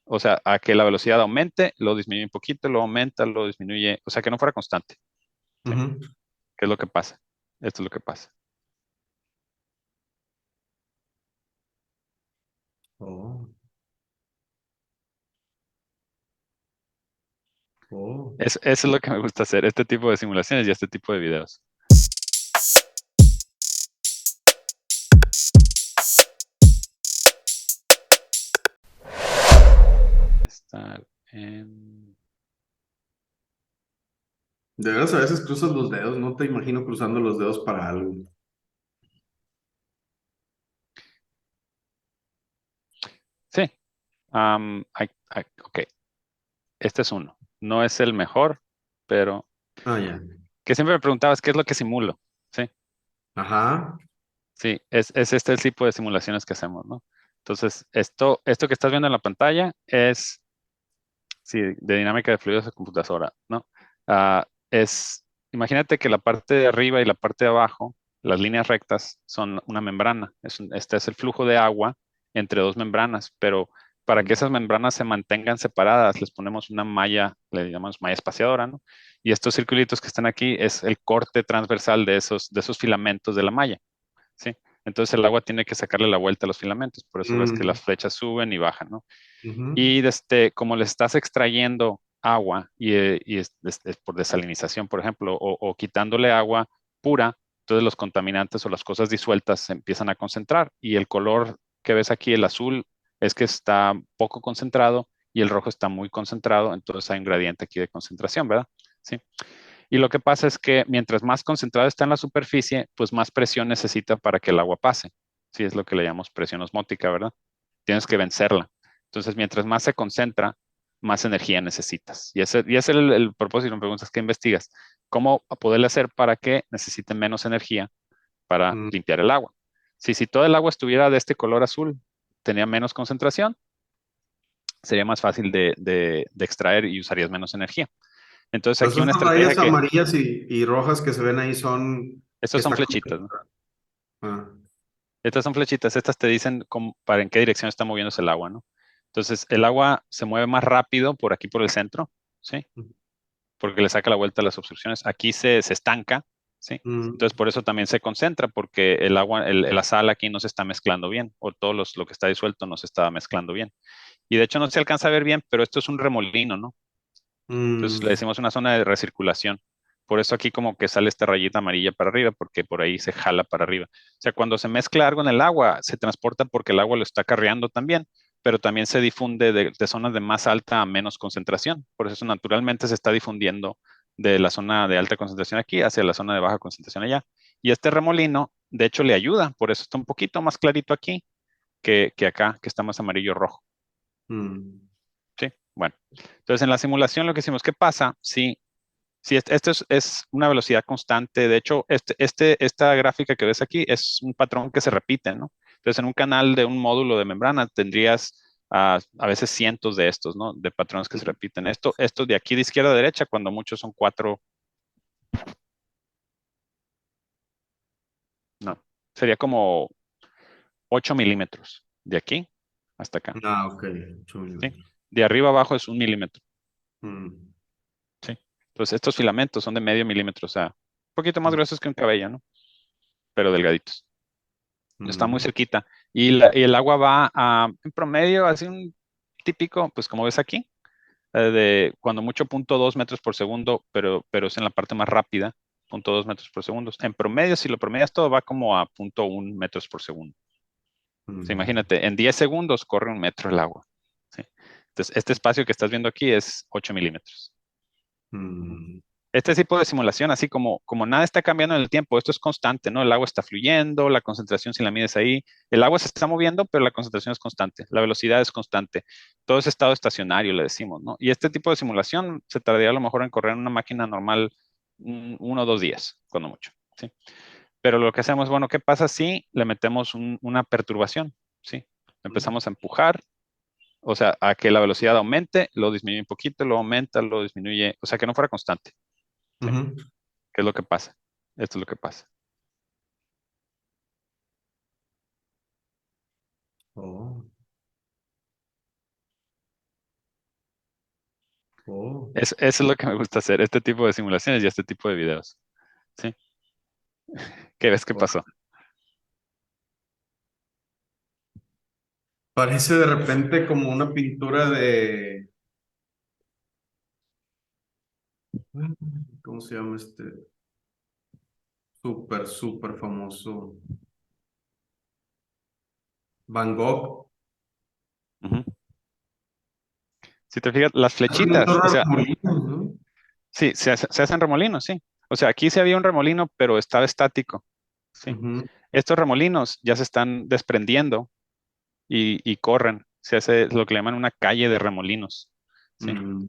O sea, a que la velocidad aumente, lo disminuye un poquito, lo aumenta, lo disminuye. O sea, que no fuera constante. ¿Sí? Ujú. ¿Qué es lo que pasa? Esto es lo que pasa. Oh, oh, Eso es lo que me gusta hacer, este tipo de simulaciones y este tipo de videos. Estar en... de veras a veces cruzas los dedos, no te imagino cruzando los dedos para algo. Sí. Ok, este es uno. No es el mejor, pero Ah, ya. que siempre me preguntabas qué es lo que simulo. Sí, Ajá. sí, es este el tipo de simulaciones que hacemos, ¿no? Entonces, esto que estás viendo en la pantalla es, sí, de dinámica de fluidos de computadora, ¿no? Imagínate que la parte de arriba y la parte de abajo, las líneas rectas, son una membrana. Este es el flujo de agua entre dos membranas, pero para que esas membranas se mantengan separadas, les ponemos una malla, le llamamos malla espaciadora, ¿no? Y estos circulitos que están aquí es el corte transversal de esos filamentos de la malla, ¿sí? Entonces el agua tiene que sacarle la vuelta a los filamentos, por eso ves que Mm, las flechas suben y bajan, ¿no? ujú. Y como le estás extrayendo agua y es por desalinización, por ejemplo, o quitándole agua pura, entonces los contaminantes o las cosas disueltas se empiezan a concentrar y el color que ves aquí, el azul, es que está poco concentrado y el rojo está muy concentrado, entonces hay un gradiente aquí de concentración, ¿verdad? Sí. Y lo que pasa es que mientras más concentrado está en la superficie, pues más presión necesita para que el agua pase. Sí, es lo que le llamamos presión osmótica, ¿verdad? Tienes que vencerla. Entonces, mientras más se concentra, más energía necesitas. Y ese es el propósito. Me preguntas, ¿qué investigas? ¿Cómo poderle hacer para que necesite menos energía para Mm. limpiar el agua? Si todo el agua estuviera de este color azul, tenía menos concentración, sería más fácil de extraer y usarías menos energía. Entonces, Pues aquí una estas estrategia rayas que, amarillas y rojas que se ven ahí son que estas son está flechitas, ¿no? concentrado. Ah, Estas son flechitas, estas te dicen para en qué dirección está moviéndose el agua, ¿no? Entonces, el agua se mueve más rápido por aquí por el centro, ¿sí? Porque le saca la vuelta a las obstrucciones. Aquí se estanca, ¿sí? mm, Entonces, por eso también se concentra, porque el agua, la sal aquí no se está mezclando bien, o lo que está disuelto no se está mezclando bien. Y de hecho no se alcanza a ver bien, pero esto es un remolino, ¿no? Entonces le mm. decimos una zona de recirculación. Por eso aquí como que sale esta rayita amarilla para arriba, porque por ahí se jala para arriba. O sea, cuando se mezcla algo en el agua, se transporta porque el agua lo está carreando también, pero también se difunde de zonas de más alta a menos concentración. Por eso naturalmente se está difundiendo de la zona de alta concentración aquí hacia la zona de baja concentración allá. Y este remolino, de hecho, le ayuda. Por eso está un poquito más clarito aquí que acá, que está más amarillo rojo. Mm. Sí, bueno. Entonces en la simulación lo que hicimos, ¿qué pasa si esto es una velocidad constante? De hecho, esta gráfica que ves aquí es un patrón que se repite, ¿no? Entonces, en un canal de un módulo de membrana tendrías a veces cientos de estos, ¿no? De patrones que se repiten. Esto de aquí de izquierda a derecha, cuando muchos son 4, no, sería como 8 milímetros de aquí hasta acá, Ah, ok. 8 ¿sí? milímetros. De arriba abajo es 1 milímetro, Mm, ¿sí? Entonces, estos filamentos son de medio milímetro, o sea, un poquito más mm, gruesos que un cabello, ¿no? Pero delgaditos. Está muy mm, cerquita. Y el agua va en promedio, así un típico, pues como ves aquí, de cuando mucho 0,2 metros por segundo, pero es en la parte más rápida, 0,2 metros por segundo. En promedio, si lo promedias todo, va como a 0,1 metros por segundo. O sea, mm, imagínate, en 10 segundos corre 1 metro el agua. ¿Sí? Entonces, este espacio que estás viendo aquí es 8 milímetros. mm. Este tipo de simulación, así como nada está cambiando en el tiempo, esto es constante, ¿no? El agua está fluyendo, la concentración, si la mides ahí, el agua se está moviendo, pero la concentración es constante, la velocidad es constante. Todo es estado estacionario, le decimos, ¿no? Y este tipo de simulación se tardaría a lo mejor en correr en una máquina normal 1 o 2 días, cuando mucho, ¿sí? Pero lo que hacemos, bueno, ¿qué pasa si le metemos una perturbación? ¿Sí? Empezamos a empujar, o sea, a que la velocidad aumente, lo disminuye un poquito, lo aumenta, lo disminuye, o sea, que no fuera constante. ¿Sí? Ujú. ¿Qué es lo que pasa? Esto es lo que pasa. Oh. Oh, Eso es lo que me gusta hacer, este tipo de simulaciones y este tipo de videos. ¿Sí? ¿Qué ves que oh. pasó? Parece de repente como una pintura de... ¿Cómo se llama este? Súper, súper famoso. Van Gogh. Ujú. Si te fijas, las Hacen un flechitas, chorro o de sea, remolinos, ¿no? sí, se hacen remolinos, sí. O sea, aquí se había un remolino, pero estaba estático. Sí. Ujú. Estos remolinos ya se están desprendiendo y corren. Se hace lo que le llaman una calle de remolinos. Sí. Mm,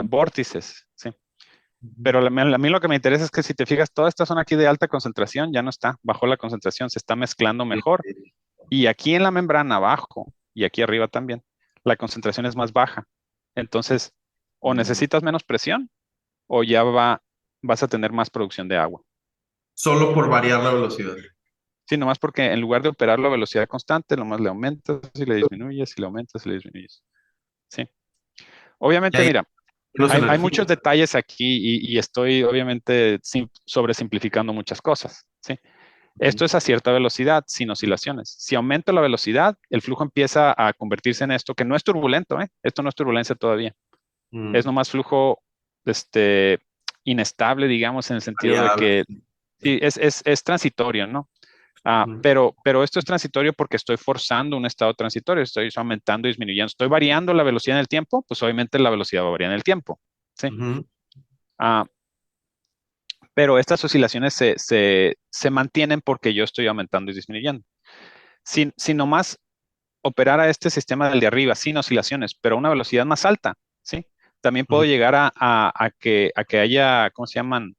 Vórtices, sí. ujú. Pero a mí lo que me interesa es que si te fijas, toda esta zona aquí de alta concentración ya no está, bajó la concentración, se está mezclando Sí, mejor. sí. Y aquí en la membrana abajo y aquí arriba también, la concentración es más baja. Entonces, o Mm. necesitas menos presión o vas a tener más producción de agua. Solo por variar la velocidad. Sí, nomás porque en lugar de operar la velocidad constante, nomás le aumentas y le disminuyes y le aumentas y le disminuyes. Sí. Y Obviamente, hay mira, menos hay energía. muchos detalles aquí y estoy obviamente sobresimplificando muchas cosas. ¿Sí? Esto Ujú. es a cierta velocidad, sin oscilaciones. Si aumento la velocidad, el flujo empieza a convertirse en esto, que no es turbulento, ¿eh? Esto no es turbulencia todavía. Es Mm. nomás flujo este, inestable, digamos, en el sentido de Variable. que sí, es transitorio, ¿no? Ujú. Pero esto es transitorio porque estoy forzando un estado transitorio, estoy aumentando y disminuyendo, estoy variando la velocidad en el tiempo, pues obviamente la velocidad va a variar en el tiempo, ¿sí? Ujú. Ah, pero estas oscilaciones se mantienen porque yo estoy aumentando y disminuyendo. Si nomás operara este sistema del de arriba sin oscilaciones, pero a una velocidad más alta, ¿sí? También puedo Ujú. llegar a que haya, ¿cómo se llaman?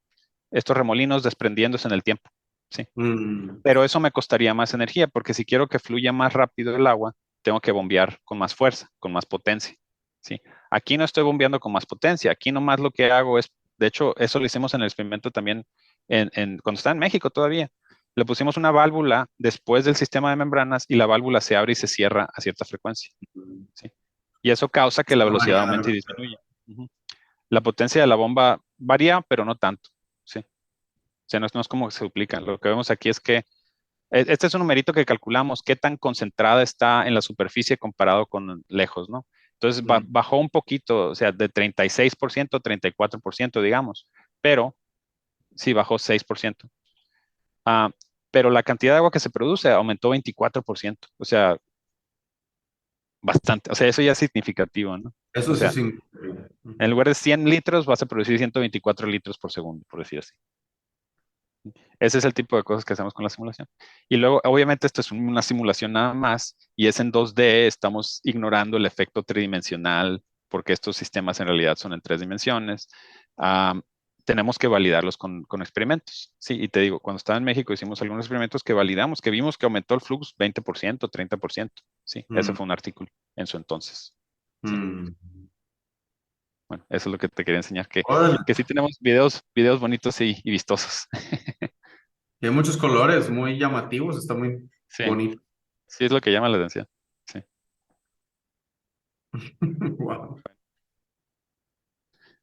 Estos remolinos desprendiéndose en el tiempo, ¿sí? Mm. Pero eso me costaría más energía, porque si quiero que fluya más rápido el agua, tengo que bombear con más fuerza, con más potencia, ¿sí? Aquí no estoy bombeando con más potencia, aquí nomás lo que hago es, de hecho, eso lo hicimos en el experimento también cuando estaba en México todavía. Le pusimos una válvula después del sistema de membranas y la válvula se abre y se cierra a cierta frecuencia, ¿sí? Y eso causa que la Está velocidad aumente y variable. disminuya. Ujú. La potencia de la bomba varía, pero no tanto, ¿sí? O sea, no es como que se duplican. Lo que vemos aquí es que este es un numerito que calculamos qué tan concentrada está en la superficie comparado con lejos, ¿no? Entonces Mm. bajó un poquito, o sea, de 36% a 34%, digamos, pero sí bajó 6%. Ah, pero la cantidad de agua que se produce aumentó 24%, o sea, bastante, o sea, eso ya es significativo, ¿no? Eso O sí sea, es increíble. en Ujú. lugar de 100 litros vas a producir 124 litros por segundo, por decir así. Ese es el tipo de cosas que hacemos con la simulación. Y luego, obviamente, esto es una simulación nada más y es en 2D, estamos ignorando el efecto tridimensional porque estos sistemas en realidad son en 3 dimensiones. Ah, tenemos que validarlos con experimentos. Sí, y te digo, cuando estaba en México hicimos algunos experimentos que validamos, que vimos que aumentó el flux 20%, 30%. Sí, ese Mm. fue un artículo en su entonces. Sí, Mm. bueno, eso es lo que te quería enseñar, que, Órale. que sí tenemos videos bonitos y vistosos. Tiene muchos colores, muy llamativos, está muy Sí. bonito. Sí, es lo que llama la atención. Sí. Wow.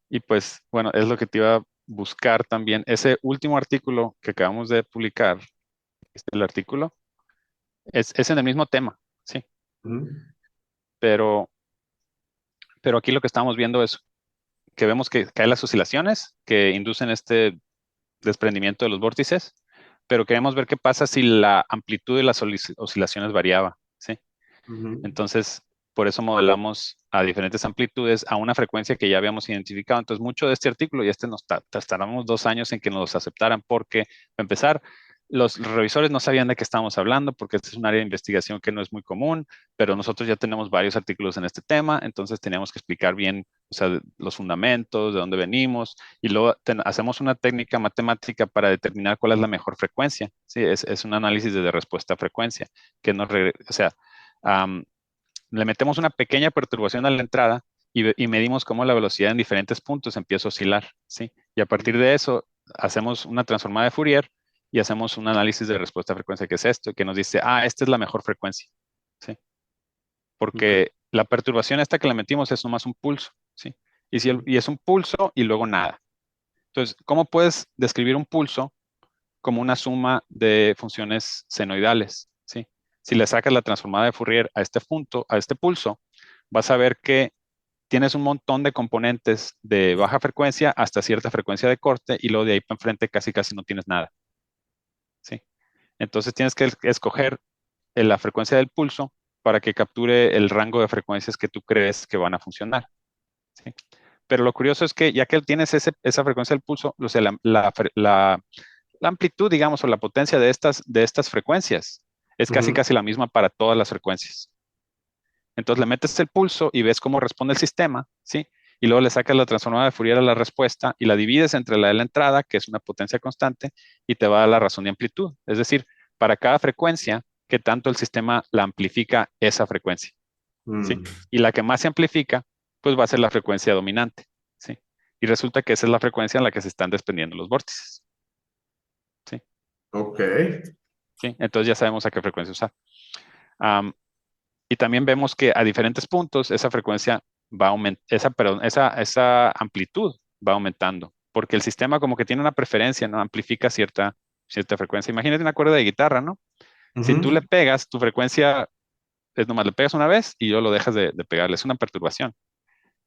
Y pues, bueno, es lo que te iba a buscar también. Ese último artículo que acabamos de publicar, el artículo, es en el mismo tema, sí. Ujú. Pero, pero aquí lo que estamos viendo es que vemos que caen las oscilaciones que inducen este desprendimiento de los vórtices, pero queremos ver qué pasa si la amplitud de las oscilaciones variaba, sí. Ujú. Entonces, por eso modelamos a diferentes amplitudes a una frecuencia que ya habíamos identificado. Entonces, mucho de este artículo y este nos tardamos 2 años en que nos aceptaran porque, para empezar, los revisores no sabían de qué estábamos hablando porque este es un área de investigación que no es muy común, pero nosotros ya tenemos varios artículos en este tema, entonces teníamos que explicar bien, o sea, los fundamentos, de dónde venimos, y luego hacemos una técnica matemática para determinar cuál es la mejor frecuencia. Sí, es un análisis de respuesta a frecuencia, que o sea, le metemos una pequeña perturbación a la entrada y medimos cómo la velocidad en diferentes puntos empieza a oscilar, ¿sí? Y a partir de eso hacemos una transformada de Fourier y hacemos un análisis de respuesta a frecuencia, que es esto, que nos dice, esta es la mejor frecuencia, ¿sí? Ok. Porque la perturbación esta que le metimos es nomás un pulso, ¿sí? Y es un pulso y luego nada. Entonces, ¿cómo puedes describir un pulso como una suma de funciones senoidales? ¿Sí? Si le sacas la transformada de Fourier a este punto, a este pulso, vas a ver que tienes un montón de componentes de baja frecuencia hasta cierta frecuencia de corte y luego de ahí para enfrente casi casi no tienes nada. ¿Sí? Entonces tienes que escoger la frecuencia del pulso para que capture el rango de frecuencias que tú crees que van a funcionar. ¿Sí? Pero lo curioso es que ya que tienes esa frecuencia del pulso, o sea, la amplitud, digamos, o la potencia de estas frecuencias es casi Ujú. casi la misma para todas las frecuencias. Entonces le metes el pulso y ves cómo responde el sistema, ¿sí? Y luego le sacas la transformada de Fourier a la respuesta y la divides entre la de la entrada, que es una potencia constante, y te va a dar la razón de amplitud. Es decir, para cada frecuencia, que tanto el sistema la amplifica esa frecuencia, ¿sí? Mm. Y la que más se amplifica, pues va a ser la frecuencia dominante, ¿sí? Y resulta que esa es la frecuencia en la que se están desprendiendo los vórtices, ¿sí? Ok. ¿Sí? Entonces ya sabemos a qué frecuencia usar. Am, y también vemos que a diferentes puntos esa frecuencia va aumentando, esa amplitud va aumentando, porque el sistema como que tiene una preferencia, ¿no? Amplifica cierta frecuencia. Imagínate una cuerda de guitarra, ¿no? Si tú le Ujú. pegas, tu frecuencia es nomás le pegas una vez y yo lo dejas de pegarle, es una perturbación.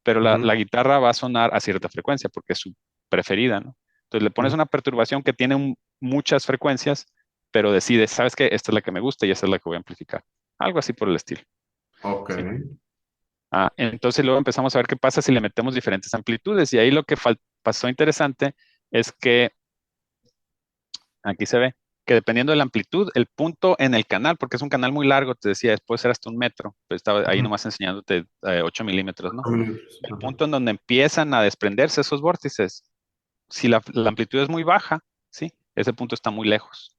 Pero la Ujú. guitarra va a sonar a cierta frecuencia porque es su preferida, ¿no? Entonces le pones Ujú. una perturbación que tiene muchas frecuencias, pero decides, ¿sabes qué? Esta es la que me gusta y esta es la que voy a amplificar. Algo así por el estilo, Ok. ¿sí? Entonces luego empezamos a ver qué pasa si le metemos diferentes amplitudes y ahí lo que pasó interesante es que aquí se ve que dependiendo de la amplitud, el punto en el canal, porque es un canal muy largo, te decía, puede ser hasta 1 metro, pues estaba ahí Ujú. nomás enseñándote 8 milímetros, ¿no? 8 minutos. El Ajá. punto en donde empiezan a desprenderse esos vórtices, si la amplitud es muy baja, ¿sí? Ese punto está muy lejos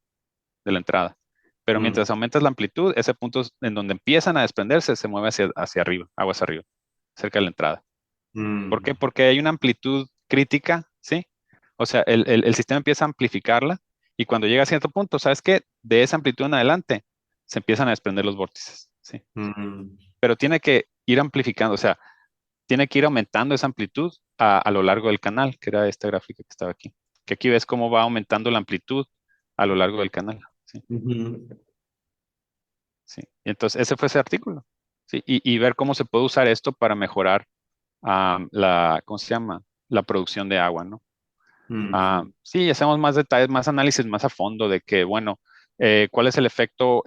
de la entrada. Pero Mm. mientras aumentas la amplitud, ese punto en donde empiezan a desprenderse se mueve hacia arriba, aguas arriba, cerca de la entrada. ¿Por qué? Mm. Porque hay una amplitud crítica, ¿sí? O sea, el sistema empieza a amplificarla y cuando llega a cierto punto, ¿sabes qué? De esa amplitud en adelante se empiezan a desprender los vórtices, ¿sí? Mm. Pero tiene que ir amplificando, o sea, tiene que ir aumentando esa amplitud a lo largo del canal, que era esta gráfica que estaba aquí. Que aquí ves cómo va aumentando la amplitud a lo largo del canal, ¿sí? Ujú. Sí. Y entonces, ese fue ese artículo, ¿sí? Y ver cómo se puede usar esto para mejorar ¿cómo se llama? La producción de agua, ¿no? Ujú. Sí, hacemos más detalles, más análisis más a fondo de que, bueno, cuál es el efecto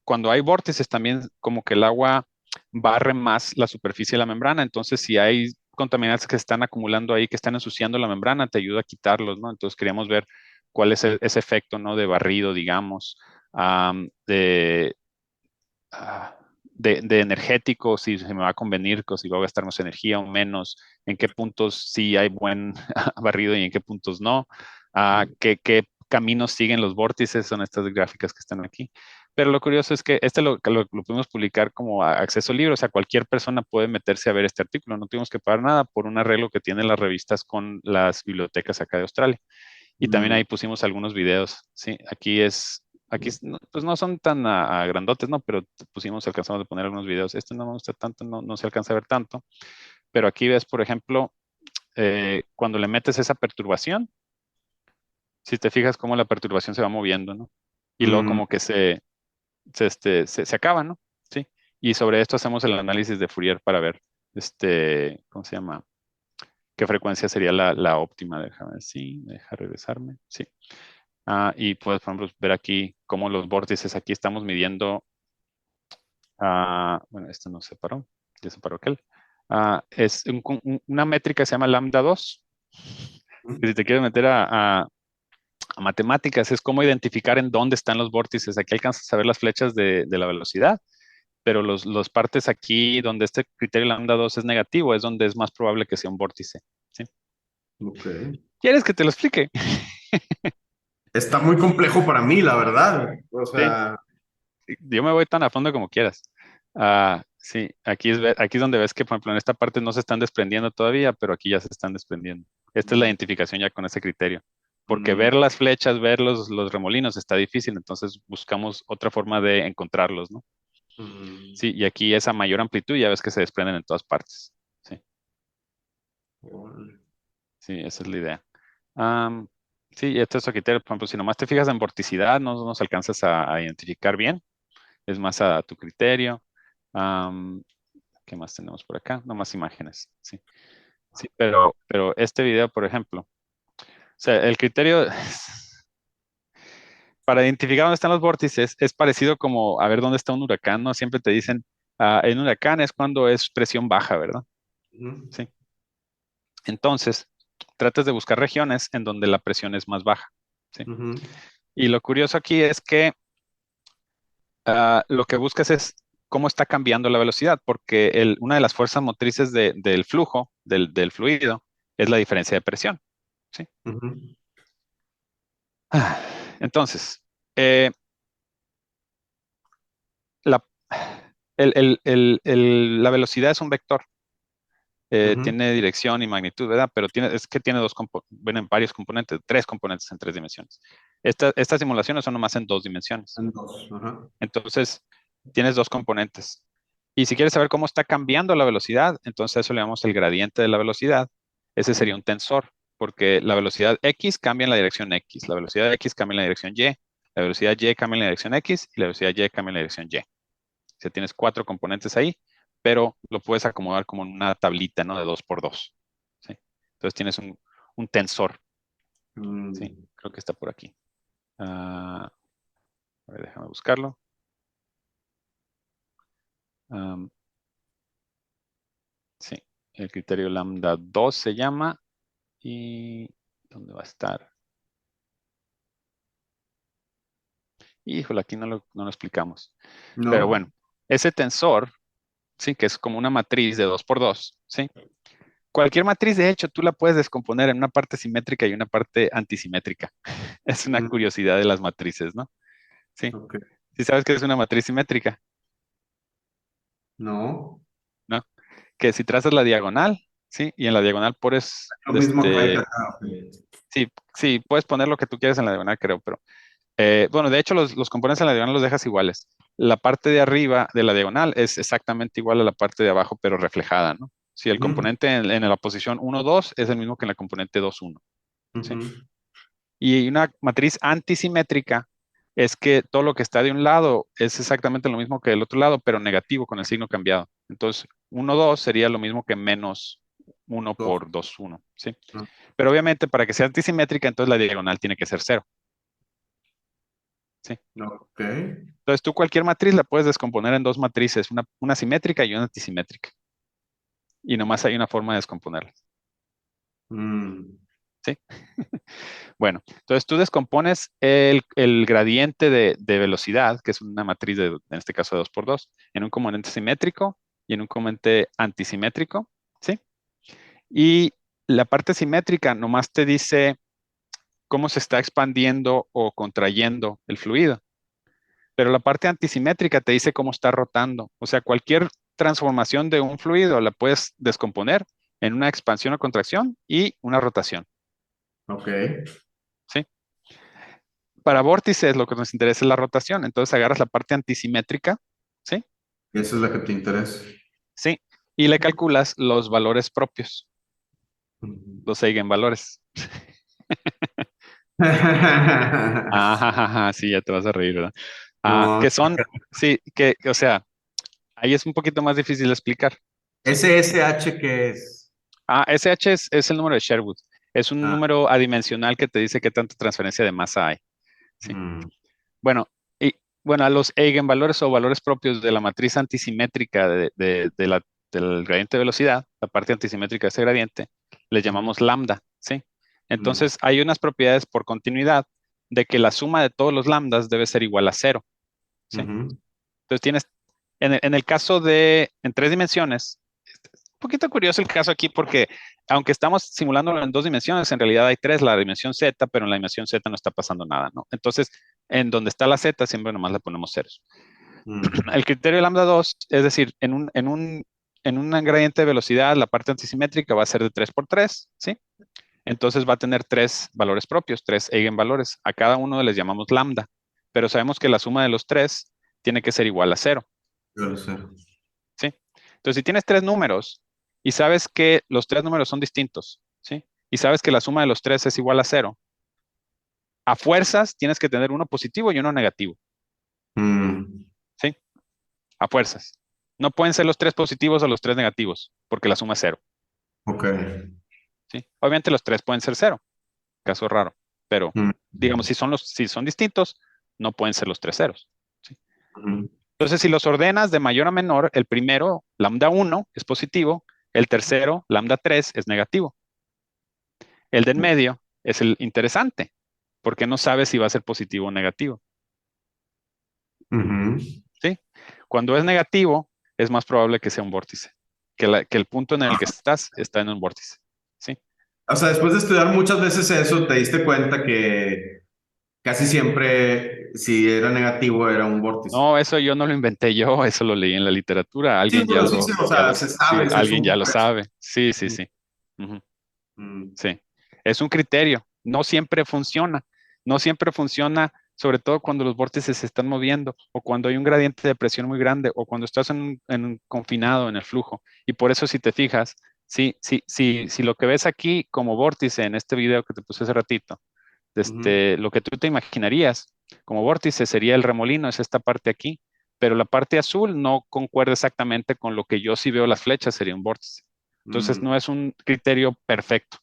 cuando hay vórtices también como que el agua barre más la superficie de la membrana, entonces si hay contaminantes que se están acumulando ahí, que están ensuciando la membrana, te ayuda a quitarlos, ¿no? Entonces queríamos ver cuál es ese efecto, ¿no? De barrido, digamos, am, de, de energético, si se me va a convenir, si voy a gastar más energía o menos, en qué puntos sí hay buen barrido y en qué puntos no, qué caminos siguen los vórtices, son estas gráficas que están aquí. Pero lo curioso es que lo pudimos publicar como acceso libre, o sea, cualquier persona puede meterse a ver este artículo, no tuvimos que pagar nada por un arreglo que tienen las revistas con las bibliotecas acá de Australia. Y también Mm. ahí pusimos algunos videos, ¿sí? Pues no son tan grandotes, ¿no? Pero pusimos, alcanzamos a poner algunos videos. Este no me gusta tanto, no se alcanza a ver tanto. Pero aquí ves, por ejemplo, cuando le metes esa perturbación, si te fijas cómo la perturbación se va moviendo, ¿no? Y luego Mm. como que se acaba, ¿no? Sí. Y sobre esto hacemos el análisis de Fourier para ver, ¿cómo se llama? ¿Qué frecuencia sería la óptima? Déjame ver, sí, deja regresarme. Sí. Y puedes, por ejemplo, ver aquí cómo los vórtices, aquí estamos midiendo, bueno, esto no se paró, ya se paró aquel. Es una métrica que se llama lambda 2 que si te quieres meter a matemáticas, es cómo identificar en dónde están los vórtices. Aquí alcanzas a ver las flechas de la velocidad, pero los partes aquí donde este criterio lambda 2 es negativo, es donde es más probable que sea un vórtice. ¿Sí? Ok. ¿Quieres que te lo explique? Está muy complejo para mí, la verdad. O Sí. sea, Yo me voy tan a fondo como quieras. Sí, aquí es donde ves que, por ejemplo, en esta parte no se están desprendiendo todavía, pero aquí ya se están desprendiendo. Esta es la identificación ya con ese criterio. Porque mm, ver las flechas, ver los remolinos está difícil, entonces buscamos otra forma de encontrarlos, ¿no? mm, Sí, y aquí esa mayor amplitud ya ves que se desprenden en todas partes. Sí. Órale. Sí, esa es la idea. Am, sí, y este es otro criterio. Por ejemplo, si nomás te fijas en vorticidad, no nos alcanzas a identificar bien. Es más a tu criterio. Am, ¿Qué más tenemos por acá? No más imágenes. Sí, sí, pero este video, por ejemplo, o sea, el criterio para identificar dónde están los vórtices es parecido como a ver dónde está un huracán, ¿no? Siempre te dicen, en un huracán es cuando es presión baja, ¿verdad? Ujú, Sí. Entonces, tratas de buscar regiones en donde la presión es más baja, ¿sí? ujú, Y lo curioso aquí es que lo que buscas es cómo está cambiando la velocidad, porque una de las fuerzas motrices del flujo, del fluido, es la diferencia de presión, ¿sí? ujú, Ah, Entonces, eh, la, la velocidad es un vector, ujú. tiene dirección y magnitud, ¿verdad? Pero es que tiene bueno, varios componentes, tres componentes en tres dimensiones. Estas simulaciones son nomás en dos dimensiones. En dos. Ajá. Entonces, tienes dos componentes. Y si quieres saber cómo está cambiando la velocidad, entonces a eso le llamamos el gradiente de la velocidad. Ese sería un tensor, porque la velocidad X cambia en la dirección X, la velocidad X cambia en la dirección Y, la velocidad Y cambia en la dirección X y la velocidad Y cambia en la dirección Y. O sea, tienes cuatro componentes ahí, pero lo puedes acomodar como en una tablita, ¿no? De 2 por 2. ¿Sí? Entonces tienes un tensor. Sí, Mm, creo que está por aquí. A ver, déjame buscarlo. Am, sí, el criterio lambda 2 se llama. ¿Y dónde va a estar? Híjole, aquí no lo explicamos. Pero no. bueno, ese tensor, sí, que es como una matriz de 2 por 2, ¿sí? Cualquier matriz, de hecho, tú la puedes descomponer en una parte simétrica y una parte antisimétrica. Es una Mm, curiosidad de las matrices, ¿no? Sí. ok. ¿Sí sabes qué es una matriz simétrica? No. ¿No? Que si trazas la diagonal, ¿sí? Y en la diagonal pones, Lo mismo que hay acá. Ok. sí, sí, puedes poner lo que tú quieras en la diagonal, creo, pero bueno, de hecho, los componentes en la diagonal los dejas iguales. La parte de arriba de la diagonal es exactamente igual a la parte de abajo, pero reflejada, ¿no? Si el Ujú, componente en la posición 1, 2 es el mismo que en la componente 2, 1, ¿sí? ujú. Y una matriz antisimétrica es que todo lo que está de un lado es exactamente lo mismo que del otro lado, pero negativo con el signo cambiado. Entonces, 1, 2 sería lo mismo que menos 1 Dos. por 2, 1, ¿sí? Ah, Pero obviamente para que sea antisimétrica, entonces la diagonal tiene que ser cero, ¿sí? ok. Entonces, tú cualquier matriz la puedes descomponer en dos matrices, una simétrica y una antisimétrica. Y nomás hay una forma de descomponerla. Mm, ¿Sí? Bueno, entonces tú descompones el gradiente de velocidad, que es una matriz en este caso de 2 por 2, en un componente simétrico y en un componente antisimétrico. ¿Sí? Y la parte simétrica nomás te dice cómo se está expandiendo o contrayendo el fluido. Pero la parte antisimétrica te dice cómo está rotando. O sea, cualquier transformación de un fluido la puedes descomponer en una expansión o contracción y una rotación. ok. ¿Sí? Para vórtices lo que nos interesa es la rotación. Entonces agarras la parte antisimétrica, ¿sí? Esa es la que te interesa. Sí. Y le calculas los valores propios, Ujú. los eigenvalores. Sí, ya te vas a reír, ¿verdad? No, Que son, sí, o sea, ahí es un poquito más difícil de explicar. ¿Sí? SSH que es. SH es el número de Sherwood. Es un Ah, número adimensional que te dice qué tanta transferencia de masa hay. ¿Sí? mm, Bueno, y bueno, a los eigenvalores o valores propios de la matriz antisimétrica del gradiente de velocidad, la parte antisimétrica de ese gradiente, les ujú, llamamos lambda. ¿Sí? mm, Entonces, hay unas propiedades por continuidad de que la suma de todos los lambdas debe ser igual a cero. ¿Sí? ujú, Entonces, en el caso en tres dimensiones, un poquito curioso el caso aquí porque aunque estamos simulándolo en dos dimensiones, en realidad hay tres, la dimensión Z, pero en la dimensión Z no está pasando nada, ¿no? Entonces, en donde está la Z, siempre nomás le ponemos ceros. mm, El criterio de lambda 2, es decir, en un gradiente de velocidad, la parte antisimétrica va a ser de 3 por 3, ¿sí? Entonces va a tener tres valores propios, tres eigenvalores. A cada uno les llamamos lambda, pero sabemos que la suma de los tres tiene que ser igual a cero, yo lo sé. ¿sí? Entonces, si tienes tres números, y sabes que los tres números son distintos, ¿sí? Y sabes que la suma de los tres es igual a cero. A fuerzas tienes que tener uno positivo y uno negativo, Mm, ¿sí? A fuerzas. No pueden ser los tres positivos o los tres negativos, porque la suma es cero, ok. ¿sí? Obviamente los tres pueden ser cero, caso raro, pero Mm, digamos, si son distintos, no pueden ser los tres ceros, ¿sí? mm, Entonces, si los ordenas de mayor a menor, el primero, lambda 1, es positivo, el tercero, lambda 3, es negativo. El de en medio es el interesante, porque no sabes si va a ser positivo o negativo, ujú. ¿sí? Cuando es negativo, es más probable que sea un vórtice, que el punto en el que estás está en un vórtice, ¿sí? O sea, después de estudiar muchas veces eso, te diste cuenta que casi siempre, si era negativo, era un vórtice. No, eso yo no lo inventé yo, eso lo leí en la literatura, Sí, pero sí, o sea, se sí, sabe, se alguien asume ya lo por eso. sabe, sí, sí, Mm, sí. Ujú. mm, Sí, es un criterio. No siempre funciona. No siempre funciona, sobre todo cuando los vórtices se están moviendo o cuando hay un gradiente de presión muy grande o cuando estás en un confinado en el flujo. Y por eso, si te fijas, si lo que ves aquí como vórtice en este video que te puse hace ratito, ujú, lo que tú te imaginarías como vórtice sería el remolino, es esta parte aquí, pero la parte azul no concuerda exactamente con lo que yo sí veo las flechas, sería un vórtice. Entonces, mm. no es un criterio perfecto,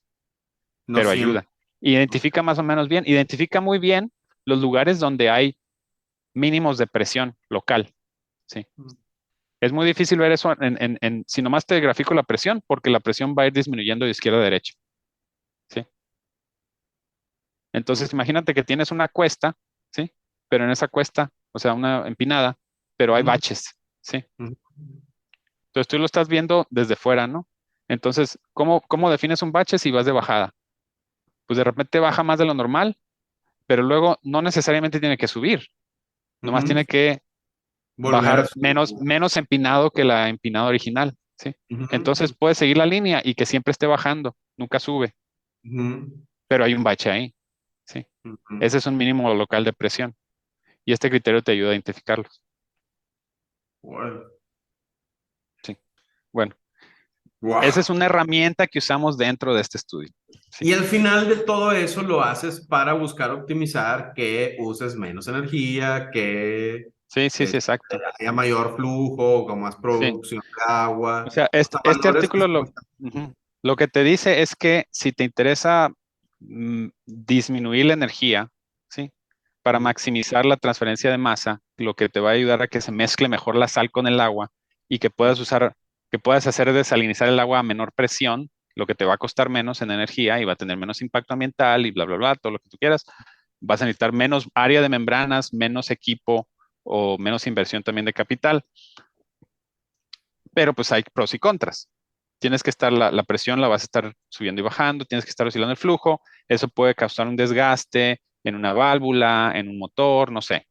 No pero siempre. ayuda. Identifica más o menos bien, identifica muy bien los lugares donde hay mínimos de presión local, ¿sí? Es muy difícil ver eso si nomás te grafico la presión, porque la presión va a ir disminuyendo de izquierda a derecha, ¿sí? Entonces, imagínate que tienes una cuesta, ¿sí? Pero en esa cuesta, o sea, una empinada, pero hay Ujú, baches, ¿sí? ujú, Entonces, tú lo estás viendo desde fuera, ¿no? Entonces, ¿cómo defines un bache si vas de bajada? Pues de repente baja más de lo normal, pero luego no necesariamente tiene que subir, nomás ujú. tiene que Volver a bajar su... menos empinado que la empinada original, ¿sí? Entonces Ujú, puedes seguir la línea y que siempre esté bajando, nunca sube, ujú, pero hay un bache ahí, ¿sí? ujú. Ese es un mínimo local de presión y este criterio te ayuda a identificarlos, Bueno. ¿sí? Bueno, esa es Wow. una herramienta que usamos dentro de este estudio, ¿sí? Y al final de todo eso lo haces para buscar optimizar que uses menos energía, que Sí, sí, sí, exacto, haya mayor flujo, con más sí. producción de O agua. sea, O sea, este valores que artículo son... ujú, lo que te dice es que si te interesa disminuir la energía, ¿sí? Para maximizar la transferencia de masa, lo que te va a ayudar a que se mezcle mejor la sal con el agua y que puedas hacer desalinizar el agua a menor presión, lo que te va a costar menos en energía y va a tener menos impacto ambiental y bla, bla, bla, todo lo que tú quieras. Vas a necesitar menos área de membranas, menos equipo o menos inversión también de capital, pero pues hay pros y contras. Tienes que estar, la presión la vas a estar subiendo y bajando, tienes que estar oscilando el flujo, eso puede causar un desgaste en una válvula, en un motor, no sé.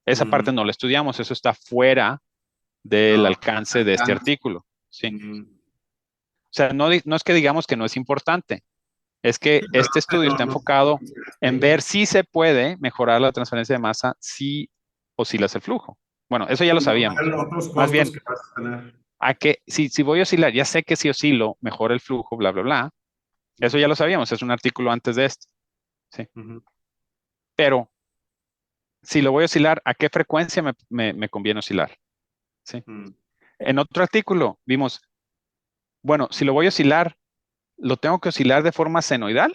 Esa parte Mm, no la estudiamos, eso está fuera del no, alcance de este alcance. artículo, ¿sí? Mm, O sea, no es que digamos que no es importante, es que pero este estudio está no sé por enfocado qué llegaste en ahí. ver si se puede mejorar la transferencia de masa si oscilas el flujo. Bueno, eso ya lo Y bajar sabíamos. los otros Más costos bien, que vas a tener. a que si voy a oscilar, ya sé que si oscilo, mejora el flujo, bla, bla, bla. Eso ya Ujú, lo sabíamos, es un artículo antes de este, ¿sí? ujú, Pero si lo voy a oscilar, ¿a qué frecuencia me conviene oscilar? ¿Sí? mm, En otro artículo vimos, bueno, si lo voy a oscilar, ¿lo tengo que oscilar de forma senoidal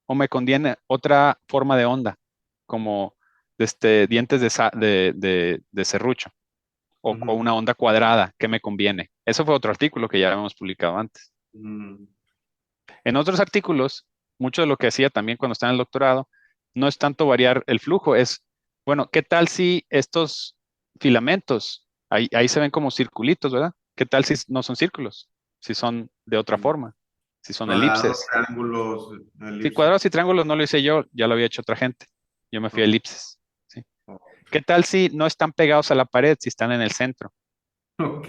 o me conviene otra forma de onda, como dientes de serrucho o ujú, una onda cuadrada? ¿Qué me conviene? Eso fue otro artículo que ya habíamos publicado antes. mm, En otros artículos, mucho de lo que hacía también cuando estaba en el doctorado, no es tanto variar el flujo, es, bueno, ¿qué tal si estos filamentos, ahí se ven como circulitos, ¿verdad? ¿Qué tal si no son círculos? Si son de otra mm. forma, si son Cuadrados, elipses. triángulos, Si elipses. cuadrados y triángulos no lo hice yo, ya lo había hecho otra gente. Yo me fui a Ok. elipses. ¿Sí? ¿Qué tal si no están pegados a la pared, si están en el centro? Ok.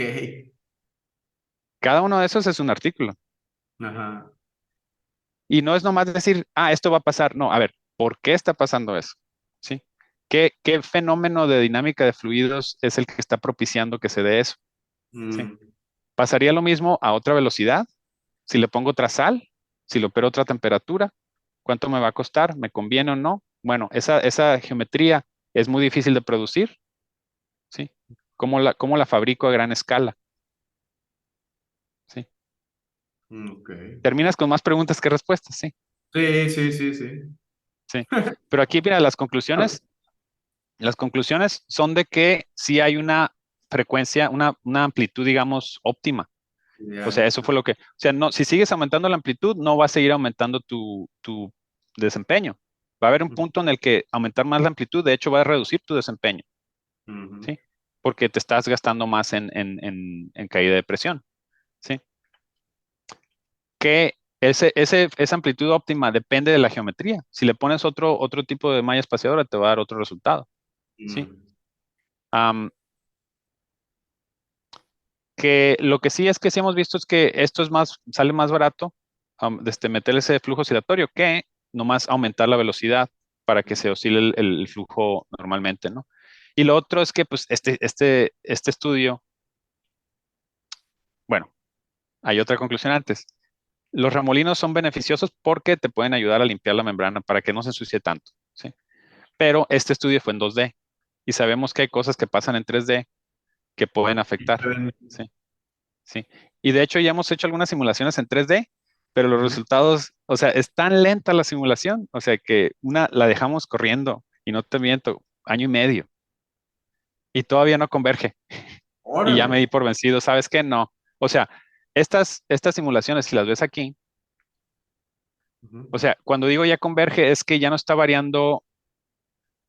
Cada uno de esos es un artículo. Ajá. Y no es nomás decir, esto va a pasar. No, a ver, ¿por qué está pasando eso? ¿Sí? ¿Qué fenómeno de dinámica de fluidos es el que está propiciando que se dé eso? ¿Sí? Mm, ¿Pasaría lo mismo a otra velocidad? Si le pongo otra sal, si le opero a otra temperatura, ¿cuánto me va a costar? ¿Me conviene o no? Bueno, esa geometría es muy difícil de producir, ¿sí? ¿Cómo la fabrico a gran escala? ¿Sí? Ok. Terminas con más preguntas que respuestas, sí, Sí, sí, sí, sí. sí. Pero aquí, mira, las conclusiones son de que sí hay una frecuencia, una amplitud, digamos, óptima. O sea, Ya. eso fue lo que, o sea, no, si sigues aumentando la amplitud, no va a seguir aumentando tu desempeño. Va a haber un punto en el que aumentar más la amplitud, de hecho, va a reducir tu desempeño, Ujú. ¿sí? Porque te estás gastando más en caída de presión, ¿sí? Que esa amplitud óptima depende de la geometría. Si le pones otro tipo de malla espaciadora, te va a dar otro resultado, ¿sí? Mm. Am, que lo que sí es que sí hemos visto es que esto sale más barato, meter ese flujo oscilatorio que nomás aumentar la velocidad para que se oscile el flujo normalmente, ¿no? Y lo otro es que, pues, este estudio, bueno, hay otra conclusión antes. Los remolinos son beneficiosos porque te pueden ayudar a limpiar la membrana para que no se ensucie tanto, ¿sí? Pero este estudio fue en 2D y sabemos que hay cosas que pasan en 3D que pueden afectar, ¿sí? Sí. Y de hecho ya hemos hecho algunas simulaciones en 3D, pero los Ujú. resultados, o sea, es tan lenta la simulación, o sea, que una la dejamos corriendo y no te miento, año y medio y todavía no converge. Y ya Órale. me di por vencido, ¿sabes qué? No. O sea, estas simulaciones, si las ves aquí, Ujú. o sea, cuando digo ya converge es que ya no está variando,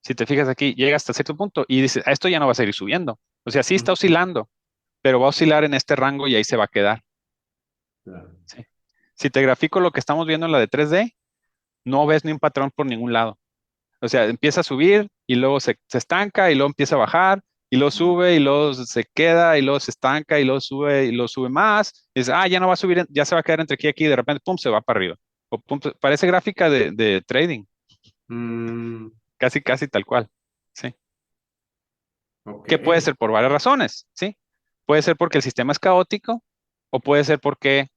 si te fijas aquí, llega hasta cierto punto y dices, "Ah, esto ya no va a seguir subiendo". O sea, sí está Ujú. oscilando, pero va a oscilar en este rango y ahí se va a quedar. Ya. ¿Sí? Si te grafico lo que estamos viendo en la de 3D, no ves ni un patrón por ningún lado. O sea, empieza a subir y luego se estanca y luego empieza a bajar y luego sube y luego se queda y luego se estanca y luego sube más. Y dices, ya no va a subir, ya se va a quedar entre aquí y aquí y de repente, pum, se va para arriba. O pum, parece gráfica de trading, Mm, casi, casi tal cual. Sí. ok. Que puede ser por varias razones, ¿sí? Puede ser porque el sistema es caótico o puede ser porque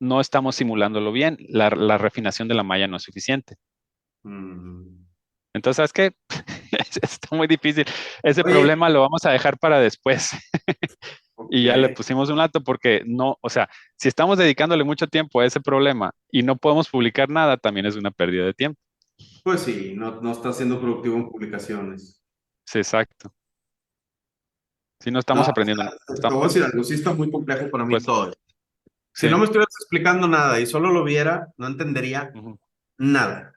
no estamos simulándolo bien, la refinación de la malla no es suficiente. Mm. Entonces, ¿sabes qué? Está muy difícil. Ese Oye, problema lo vamos a dejar para después. ok. Y ya le pusimos un alto porque no, o sea, si estamos dedicándole mucho tiempo a ese problema y no podemos publicar nada, también es una pérdida de tiempo. Pues sí, no, no está siendo productivo en publicaciones. Sí, exacto. Si no No, estamos aprendiendo, no te voy a estamos, decir algo, sí está muy complejo para mí pues, todo. Si no sí. me estuvieras explicando nada y solo lo viera, no entendería Ujú, nada.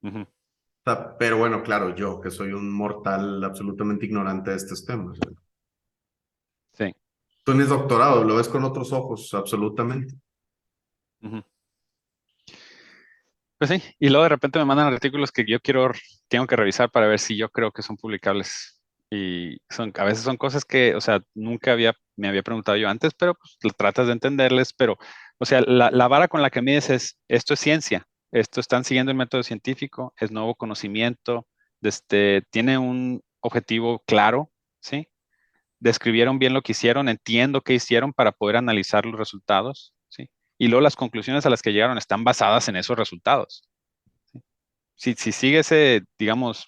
ujú, O sea, pero bueno, claro, yo que soy un mortal absolutamente ignorante de estos temas. sí. Tú tienes doctorado, lo ves con otros ojos, absolutamente. Ujú. Pues sí, y luego de repente me mandan artículos que tengo que revisar para ver si yo creo que son publicables. Y a veces son cosas que, o sea, me había preguntado yo antes, pero pues, tratas de entenderles, pero, o sea, la vara con la que mides esto es ciencia, esto están siguiendo el método científico, es nuevo conocimiento, tiene un objetivo claro, ¿sí? Describieron bien lo que hicieron, entiendo qué hicieron para poder analizar los resultados, ¿sí? Y luego las conclusiones a las que llegaron están basadas en esos resultados. Si sigue ese, digamos,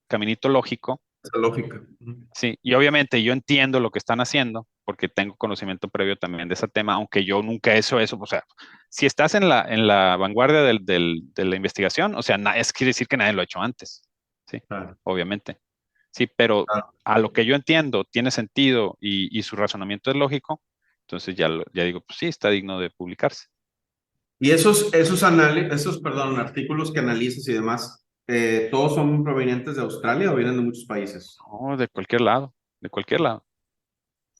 caminito lógico, Esa lógica. Ujú. sí, y obviamente yo entiendo lo que están haciendo, porque tengo conocimiento previo también de ese tema, aunque yo nunca he hecho eso, o sea, si estás en la vanguardia de la investigación, o sea, es quiere decir que nadie lo ha hecho antes, sí, Claro, obviamente. Sí, pero claro. a lo que yo entiendo, tiene sentido y su razonamiento es lógico, entonces ya digo, pues sí, está digno de publicarse. Y esos, perdón, artículos que analizas y demás, ¿todos son provenientes de Australia o vienen de muchos países? Oh, de cualquier lado, de cualquier lado.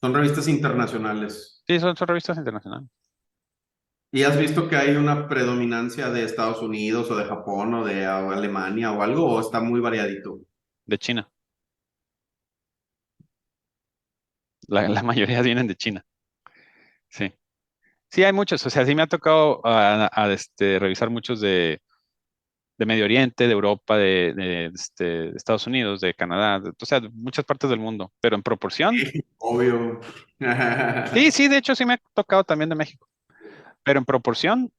Son revistas internacionales. Sí, son revistas internacionales, ¿Y has visto que hay una predominancia de Estados Unidos o de Japón o de Alemania o algo? ¿O está muy variadito? de China. La mayoría vienen de China, sí. Sí, hay muchos, o sea, sí me ha tocado revisar muchos de Medio Oriente, de Europa, de Estados Unidos, de Canadá, o sea, de muchas partes del mundo, pero en proporción. Sí, obvio. Sí, sí, de hecho sí me ha tocado también de México, pero en proporción, o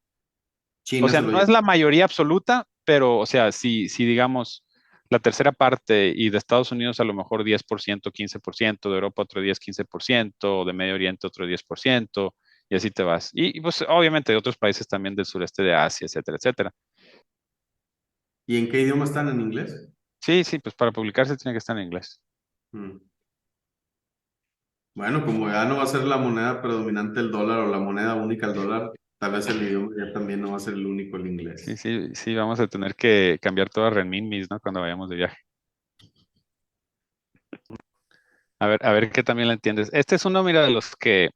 China sea, se lo no es lleva. la mayoría absoluta, pero, o sea, si digamos la tercera parte y de Estados Unidos a lo mejor 10%, 15%, de Europa otro 10, 15%, de Medio Oriente otro 10%, y así te vas. Y, pues obviamente de otros países también del sureste de Asia, etcétera, etcétera. ¿Y en qué idioma están? ¿En inglés? Sí, sí, pues para publicarse tiene que estar en inglés. Mm. Bueno, como ya no va a ser la moneda predominante el dólar o la moneda única el dólar, tal vez el idioma ya también no va a ser el único el Sí, inglés. sí, sí, vamos a tener que cambiar todo a renminbis, ¿no? Cuando vayamos de viaje. A ver qué también la entiendes. Este es uno, mira, de los que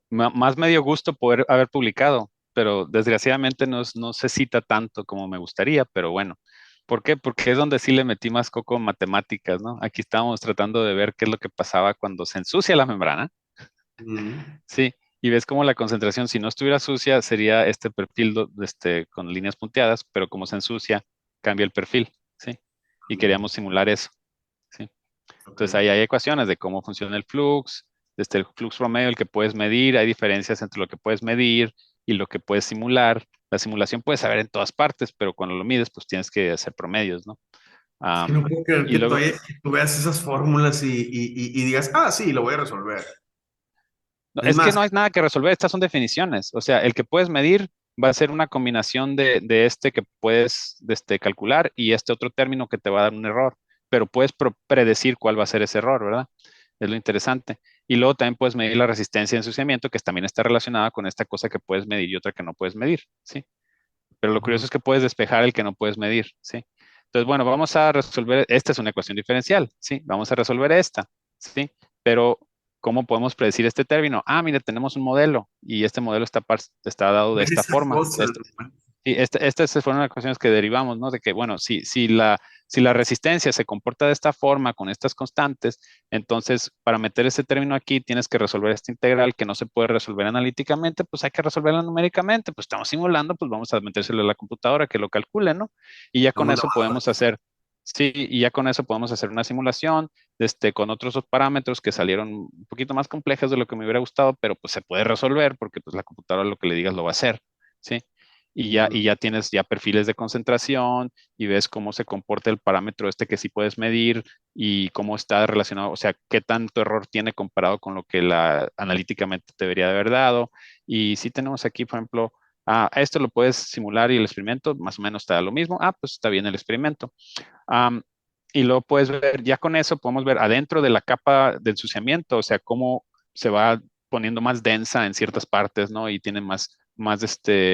más me dio gusto poder haber publicado, pero desgraciadamente no se cita tanto como me gustaría, pero bueno. ¿Por qué? Porque es donde sí le metí más coco en matemáticas, ¿no? Aquí estábamos tratando de ver qué es lo que pasaba cuando se ensucia la membrana, Mm. ¿sí? Y ves cómo la concentración, si no estuviera sucia, sería este perfil con líneas punteadas, pero como se ensucia, cambia el perfil, ¿sí? Y queríamos simular eso, ¿sí? Ok. Entonces ahí hay ecuaciones de cómo funciona el flux, desde el flux promedio, el que puedes medir, hay diferencias entre lo que puedes medir y lo que puedes simular. La simulación puedes saber en todas partes, pero cuando lo mides, pues tienes que hacer promedios, ¿no? Es que Am, no puedo creer y que luego, todavía que tú veas esas fórmulas y digas, ah, sí, lo voy a resolver. no, Es es que más, no hay nada que resolver, estas son definiciones. O sea, el que puedes medir va a ser una combinación de este que puedes calcular y este otro término que te va a dar un error, pero puedes predecir cuál va a ser ese error, ¿verdad? Es lo interesante. Y luego también puedes medir la resistencia de ensuciamiento, que también está relacionada con esta cosa que puedes medir y otra que no puedes medir, ¿sí? Pero lo curioso ujú, es que puedes despejar el que no puedes medir, ¿sí? Entonces, bueno, vamos a resolver, esta es una ecuación diferencial, ¿sí? Vamos a resolver esta, ¿sí? Pero, ¿cómo podemos predecir este término? Ah, mira, tenemos un modelo y este modelo está dado de esta esa forma. cosa. Y estas fueron las cuestiones que derivamos, ¿no? De que, bueno, si la resistencia se comporta de esta forma, con estas constantes, entonces para meter ese término aquí tienes que resolver esta integral que no se puede resolver analíticamente, pues hay que resolverla numéricamente, pues estamos simulando, pues vamos a metérselo a la computadora que lo calcule, ¿no? Y ya con Estamos de eso podemos bárbaros. hacer, sí, y ya con eso podemos hacer una simulación, con otros dos parámetros que salieron un poquito más complejas de lo que me hubiera gustado, pero pues se puede resolver porque pues la computadora lo que le digas lo va a hacer, ¿sí? Y Ujú. ya tienes ya perfiles de concentración y ves cómo se comporta el parámetro este que sí puedes medir y cómo está relacionado, o sea, qué tanto error tiene comparado con lo que analíticamente te debería de haber dado. Y si tenemos aquí, por ejemplo, esto lo puedes simular y el experimento más o menos te da lo mismo. Ah, pues está bien el experimento. Am, y luego puedes ver, ya con eso podemos ver adentro de la capa de ensuciamiento, o sea, cómo se va poniendo más densa en ciertas partes, ¿no? Y tiene más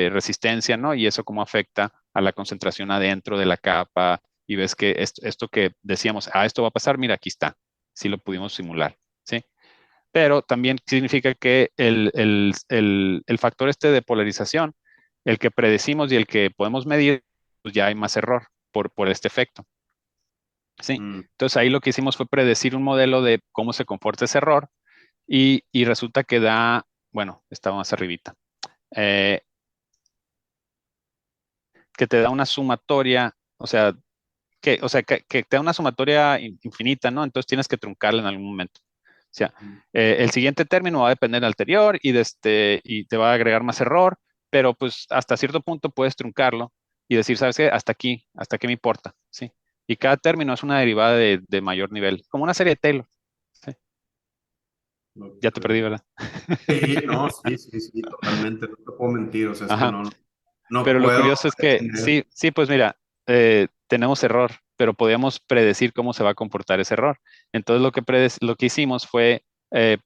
resistencia, ¿no? Y eso cómo afecta a la concentración adentro de la capa. Y ves que esto que decíamos, esto va a pasar, mira, aquí está. Sí lo pudimos simular, ¿sí? Pero también significa que el factor este de polarización, el que predecimos y el que podemos medir, pues ya hay más error por este efecto. Sí, Mm. entonces ahí lo que hicimos fue predecir un modelo de cómo se comporta ese error y resulta que da, bueno, está más arribita, eh, que te da una sumatoria, que te da una sumatoria infinita, ¿no? Entonces tienes que truncarla en algún momento. O sea, el siguiente término va a depender del anterior y te va a agregar más error, pero pues hasta cierto punto puedes truncarlo y decir, ¿sabes qué? Hasta aquí me importa, ¿sí? Y cada término es una derivada de mayor nivel, como una serie de Taylor. ¿Sí? Ya te perdí, Ok. ¿verdad? Sí, no, sí, sí, sí, totalmente. No te puedo mentir, o sea, es que Ajá. no Pero lo puedo curioso es que tener. sí, sí, pues mira, tenemos error, pero podíamos predecir cómo se va a comportar ese error. Entonces lo que hicimos fue eh,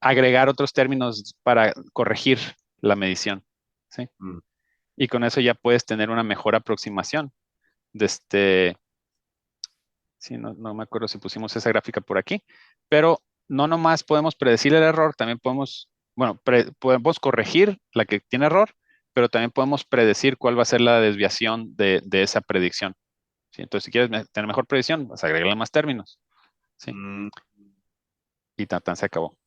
agregar otros términos para corregir la medición, ¿sí? Mm. Y con eso ya puedes tener una mejor aproximación de sí, no me acuerdo si pusimos esa gráfica por aquí, pero no nomás podemos predecir el error, también podemos, bueno, podemos corregir la que tiene error, pero también podemos predecir cuál va a ser la desviación de esa predicción. ¿Sí? Entonces, si quieres tener mejor predicción, vas a agregarle más términos. ¿Sí? Mm. Y tan se acabó.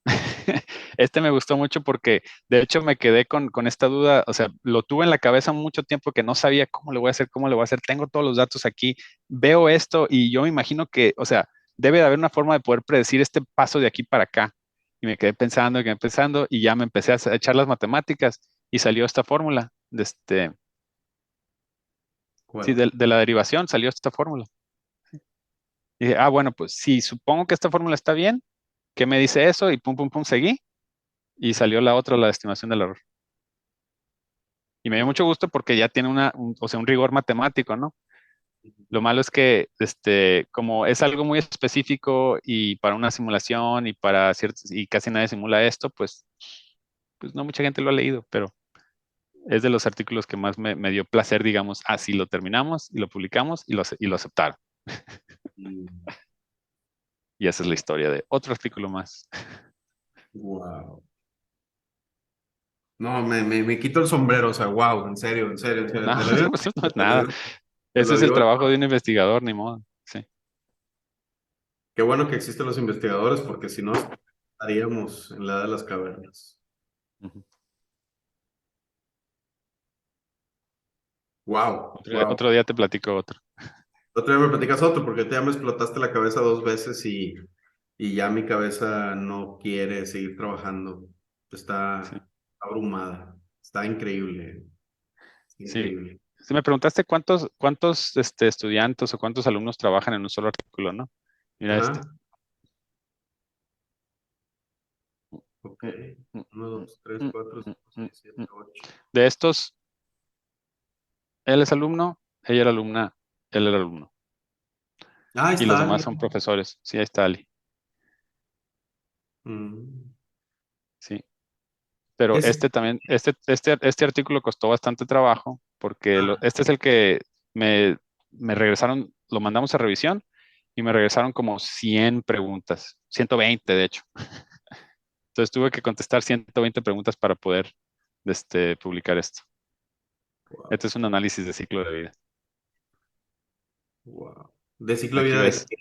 Este me gustó mucho porque de hecho me quedé con esta duda, o sea, lo tuve en la cabeza mucho tiempo que no sabía cómo le voy a hacer, cómo le voy a hacer. Tengo todos los datos aquí, veo esto y yo me imagino que, o sea, debe de haber una forma de poder predecir este paso de aquí para acá. Y me quedé pensando, y ya me empecé a echar las matemáticas y salió esta fórmula sí, ¿Cuál? de la derivación salió esta fórmula. Y dije, bueno, pues si supongo que esta fórmula está bien, ¿qué me dice eso? Y pum, pum, pum, seguí y salió la otra, la estimación del error. Y me dio mucho gusto porque ya tiene o sea, un rigor matemático, ¿no? Lo malo es que, como es algo muy específico y para una simulación y para ciertos, y casi nadie simula esto, pues no mucha gente lo ha leído, pero es de los artículos que más me dio placer, digamos, así lo terminamos y lo publicamos y lo aceptaron. Y esa es la historia de otro artículo más. Wow. No, me quito el sombrero, o sea, wow, en serio, en serio, en serio. No, Te lo digo, pues no es te lo nada. digo, te Ese lo es el digo. trabajo de un investigador, ni modo. Sí. Qué bueno que existen los investigadores, porque si no, estaríamos en la edad de las cavernas. Ujú. Wow, wow. Otro día te platico otro. Otro día me platicas otro, porque ya me explotaste la cabeza dos veces y ya mi cabeza no quiere seguir trabajando. Sí. Está abrumada. Está increíble. Está Sí. increíble. Si me preguntaste cuántos estudiantes o cuántos alumnos trabajan en un solo artículo, ¿no? Mira este. Ajá. Ok. Mm, mm, Uno, mm, dos, tres, mm, cuatro, mm, cinco, mm, seis, siete, mm. ocho. De estos, él es alumno, ella era alumna, él era alumno. Ah, ahí Y los está demás son alguien. profesores. Sí, ahí está Ali. Mm. Sí. Pero Es, este también, este artículo costó bastante trabajo porque ah, este es el que me, me regresaron, lo mandamos a revisión y me regresaron como 100 preguntas, 120 de hecho. Entonces tuve que contestar 120 preguntas para poder publicar esto. wow, Este es un análisis de ciclo de vida. wow. De ciclo de Aquí vida de ves. qué.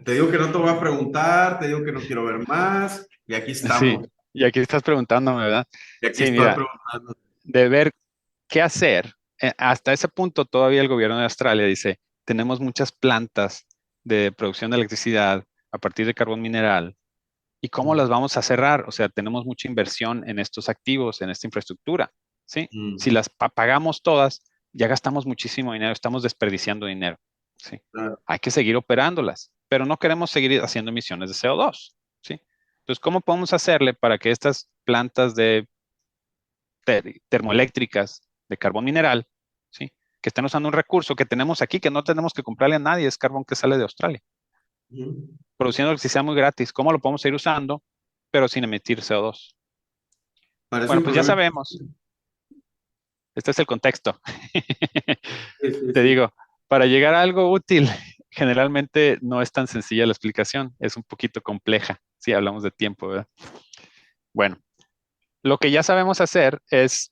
Te digo que no te voy a preguntar, te digo que no quiero ver más, y aquí Sí, estamos. y aquí estás preguntándome, ¿verdad? Y aquí Sí, estoy mira, preguntando. de ver qué hacer. Hasta ese punto todavía el gobierno de Australia dice, tenemos muchas plantas de producción de electricidad a partir de carbón mineral. ¿Y cómo las vamos a cerrar? O sea, tenemos mucha inversión en estos activos, en esta infraestructura, ¿sí? Mm, Si las pagamos todas, ya gastamos muchísimo dinero, estamos desperdiciando dinero, ¿sí? claro. Hay que seguir operándolas, pero no queremos seguir haciendo emisiones de CO2, ¿sí? Entonces, ¿cómo podemos hacerle para que estas plantas de termoeléctricas de carbón mineral, ¿sí? Que estén usando un recurso que tenemos aquí, que no tenemos que comprarle a nadie, es carbón que sale de Australia, Mm. produciendo electricidad muy gratis. ¿Cómo lo podemos ir usando, pero sin emitir CO2? Parece Bueno, un pues ya problema. sabemos, este es el contexto. Sí, sí, Te sí. digo, para llegar a algo útil, generalmente no es tan sencilla la explicación, es un poquito compleja, si hablamos de tiempo, ¿verdad? Bueno, lo que ya sabemos hacer es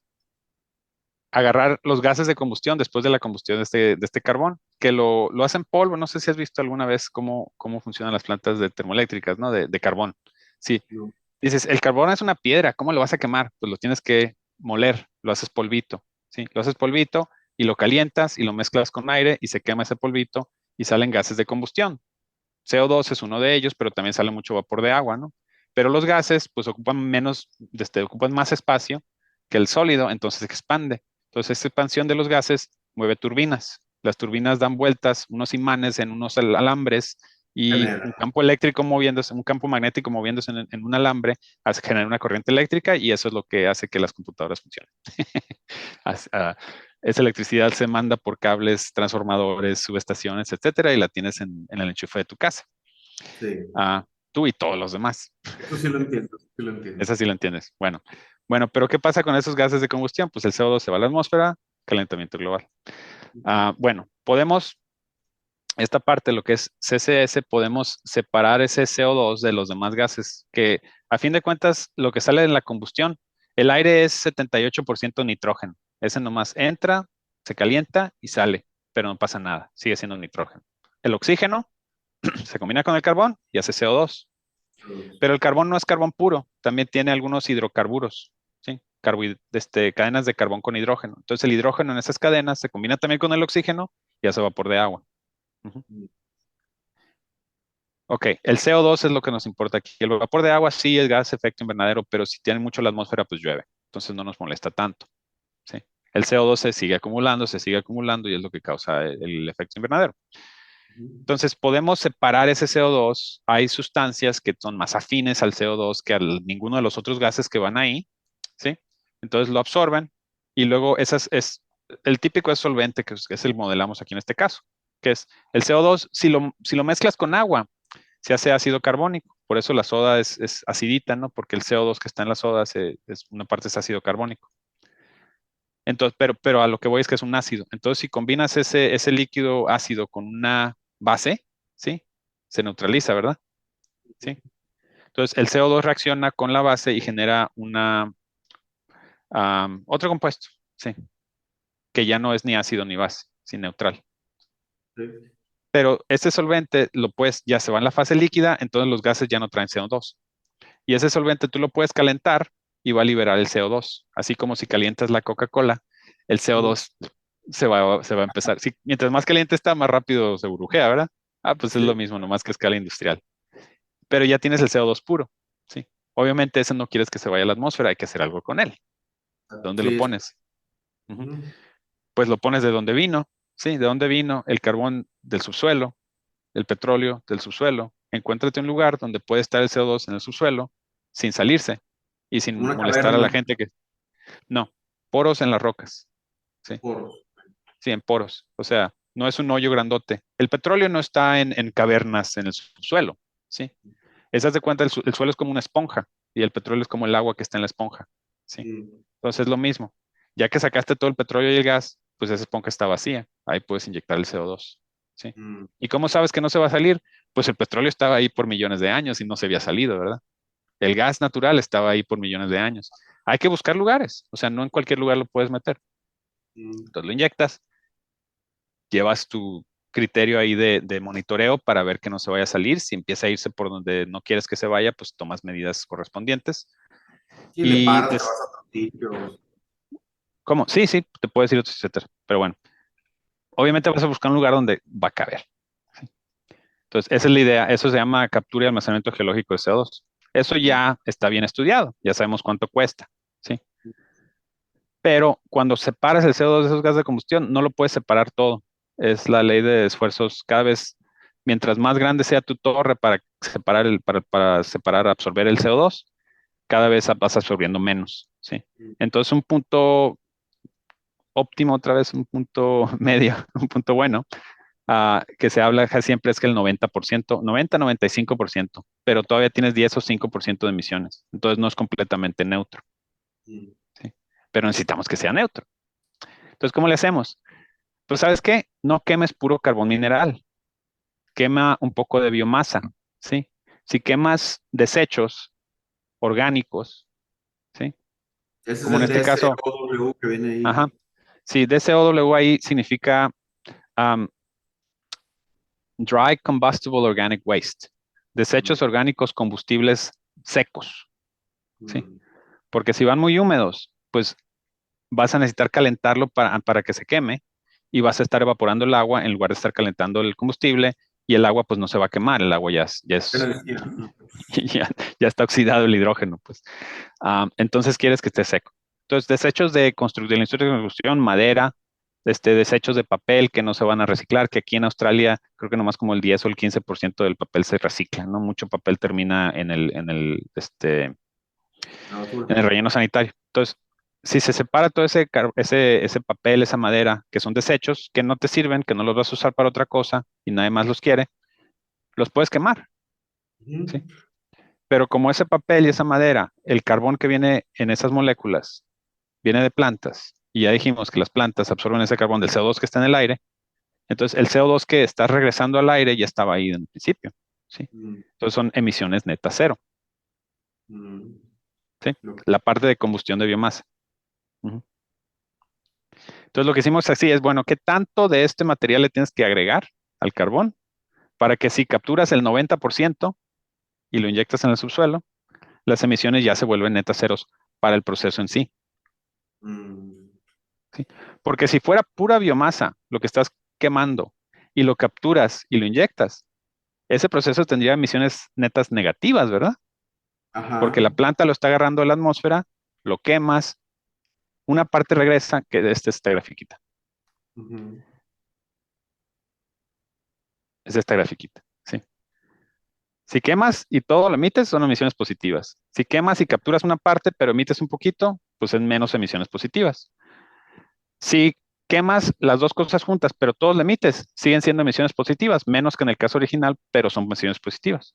agarrar los gases de combustión después de la combustión de este carbón, que lo hacen polvo. No sé si has visto alguna vez cómo funcionan las plantas de termoeléctricas, ¿no? De carbón. Sí, No. dices, el carbón es una piedra, ¿cómo lo vas a quemar? Pues lo tienes que moler, lo haces polvito, ¿sí? Lo haces polvito y lo calientas y lo mezclas con aire y se quema ese polvito y salen gases de combustión. CO2 es uno de ellos, pero también sale mucho vapor de agua, ¿no? Pero los gases, pues ocupan menos, ocupan más espacio que el sólido, entonces se expande. Entonces, esta expansión de los gases mueve turbinas. Las turbinas dan vueltas, unos imanes en unos alambres y un Genera. campo eléctrico moviéndose, un campo magnético moviéndose en un alambre, hace generar una corriente eléctrica y eso es lo que hace que las computadoras funcionen. Esa electricidad se manda por cables, transformadores, subestaciones, etcétera, y la tienes en el enchufe de tu casa. Sí. Ah, tú y todos los demás. Eso sí lo entiendo, sí lo entiendo. Esa sí la entiendes. Bueno, pero ¿qué pasa con esos gases de combustión? Pues el CO2 se va a la atmósfera, calentamiento global. Bueno, esta parte, lo que es CCS, podemos separar ese CO2 de los demás gases, que a fin de cuentas, lo que sale de la combustión, el aire es 78% nitrógeno. Ese nomás entra, se calienta y sale, pero no pasa nada, sigue siendo nitrógeno. El oxígeno se combina con el carbón y hace CO2. Pero el carbón no es carbón puro, también tiene algunos hidrocarburos, ¿sí? Cadenas de carbón con hidrógeno. Entonces el hidrógeno en esas cadenas se combina también con el oxígeno y hace vapor de agua. Ujú. Ok, el CO2 es lo que nos importa aquí. El vapor de agua sí es gas efecto invernadero, pero si tiene mucho la atmósfera, pues llueve. Entonces no nos molesta tanto. ¿Sí? El CO2 se sigue acumulando y es lo que causa el efecto invernadero. Ujú. Entonces podemos separar ese CO2. Hay sustancias que son más afines al CO2 que a ninguno de los otros gases que van ahí. ¿Sí? Entonces lo absorben y luego el típico es solvente, que es el modelamos aquí en este caso, que es el CO2, si lo mezclas con agua, se hace ácido carbónico. Por eso la soda es acidita, ¿no? Porque el CO2 que está en la soda una parte es ácido carbónico. Entonces, pero a lo que voy es que es un ácido. Entonces, si combinas ese líquido ácido con una base, ¿sí? Se neutraliza, ¿verdad? Sí. Entonces, el CO2 reacciona con la base y genera otro compuesto, ¿sí? Que ya no es ni ácido ni base, sin neutral. Sí. Pero este solvente ya se va en la fase líquida, entonces los gases ya no traen CO2. Y ese solvente tú lo puedes calentar y va a liberar el CO2. Así como si calientas la Coca-Cola, el Ujú. CO2 se va a empezar. Mientras más caliente está, más rápido se burbujea, ¿verdad? Ah, pues es lo Sí. mismo, nomás que a escala industrial. Pero ya tienes el CO2 puro, ¿sí? Obviamente ese no quieres que se vaya a la atmósfera, hay que hacer algo con él. ¿Dónde lo Sí, pones? Ujú. ujú. Pues lo pones de donde vino, ¿sí? ¿De dónde vino? El carbón del subsuelo, el petróleo del subsuelo. Encuéntrate un lugar donde puede estar el CO2 en el subsuelo sin salirse y sin Una molestar a la caverna gente que... No, poros en las rocas, ¿sí? por... Sí, en poros. O sea, no es un hoyo grandote. El petróleo no está en cavernas en el subsuelo, ¿sí? Esas de cuenta, el suelo es como una esponja y el petróleo es como el agua que está en la esponja, ¿sí? Mm, Entonces es lo mismo. Ya que sacaste todo el petróleo y el gas, pues esa esponja está vacía. Ahí puedes inyectar el CO2, ¿sí? mm, ¿Y cómo sabes que no se va a salir? Pues el petróleo estaba ahí por millones de años y no se había salido, ¿verdad? El gas natural estaba ahí por millones de años. Hay que buscar lugares, o sea, no en cualquier lugar lo puedes meter. mm, Entonces lo inyectas, llevas tu criterio ahí de monitoreo para ver que no se vaya a salir. Si empieza a irse por donde no quieres que se vaya, pues tomas medidas correspondientes. sí, le Y paras, te vas a otro sitio. ¿cómo? Sí, sí, te puedes ir, etcétera. Pero bueno, obviamente vas a buscar un lugar donde va a caber. ¿Sí? Entonces, esa es la idea. Eso se llama captura y almacenamiento geológico de CO2. Eso Mm, ya está bien estudiado. Ya sabemos cuánto cuesta. ¿Sí? Pero cuando separas el CO2 de esos gases de combustión, no lo puedes separar todo. Es la ley de esfuerzos. Cada vez, mientras más grande sea tu torre para separar, absorber el CO2, cada vez vas absorbiendo menos. ¿Sí? mm, Entonces, un punto óptimo, otra vez un punto medio, un punto bueno, que se habla siempre es que el 90%, 90-95%, pero todavía tienes 10 o 5% de emisiones. Entonces no es completamente neutro, mm, ¿sí? Pero necesitamos que sea neutro. Entonces, ¿cómo le hacemos? Pues, ¿sabes qué? No quemes puro carbón mineral, quema un poco de biomasa, ¿sí? Si quemas desechos orgánicos, ¿sí? ese es Como en el este caso, DSOW que viene ajá, ahí. sí, DCOW ahí significa um, Dry Combustible Organic Waste, Mm, desechos orgánicos combustibles secos, ¿sí? mm, Porque si van muy húmedos, pues vas a necesitar calentarlo para que se queme y vas a estar evaporando el agua en lugar de estar calentando el combustible y el agua pues no se va a quemar, el agua Pero decía, ya, ya está oxidado el hidrógeno, pues. Entonces quieres que esté seco. Entonces, desechos de la industria de construcción, madera, desechos de papel que no se van a reciclar, que aquí en Australia creo que nomás como el 10 o el 15% del papel se recicla, ¿no? Mucho papel termina la basura. en el relleno sanitario. Entonces, si se separa todo ese papel, esa madera, que son desechos que no te sirven, que no los vas a usar para otra cosa y nadie más los quiere, los puedes quemar, ¿sí? Ujú, Pero como ese papel y esa madera, el carbón que viene en esas moléculas viene de plantas, y ya dijimos que las plantas absorben ese carbón del CO2 que está en el aire, entonces el CO2 que está regresando al aire ya estaba ahí en el principio, ¿sí? mm, Entonces son emisiones netas cero, mm, ¿sí? lo- La parte de combustión de biomasa. Ujú. Entonces lo que hicimos así es, bueno, ¿qué tanto de este material le tienes que agregar al carbón para que si capturas el 90% y lo inyectas en el subsuelo, las emisiones ya se vuelven netas ceros para el proceso en sí? mm, ¿Sí? Porque si fuera pura biomasa lo que estás quemando y lo capturas y lo inyectas, ese proceso tendría emisiones netas negativas, ¿verdad? Porque Ajá. la planta lo está agarrando de la atmósfera, lo quemas, una parte regresa, que esta grafiquita, Ujú. es esta grafiquita, ¿sí? Si quemas y todo lo emites, son emisiones positivas. Si quemas y capturas una parte, pero emites un poquito, pues es menos emisiones positivas. Si quemas las dos cosas juntas, pero todos le emites, siguen siendo emisiones positivas, menos que en el caso original, pero son emisiones positivas.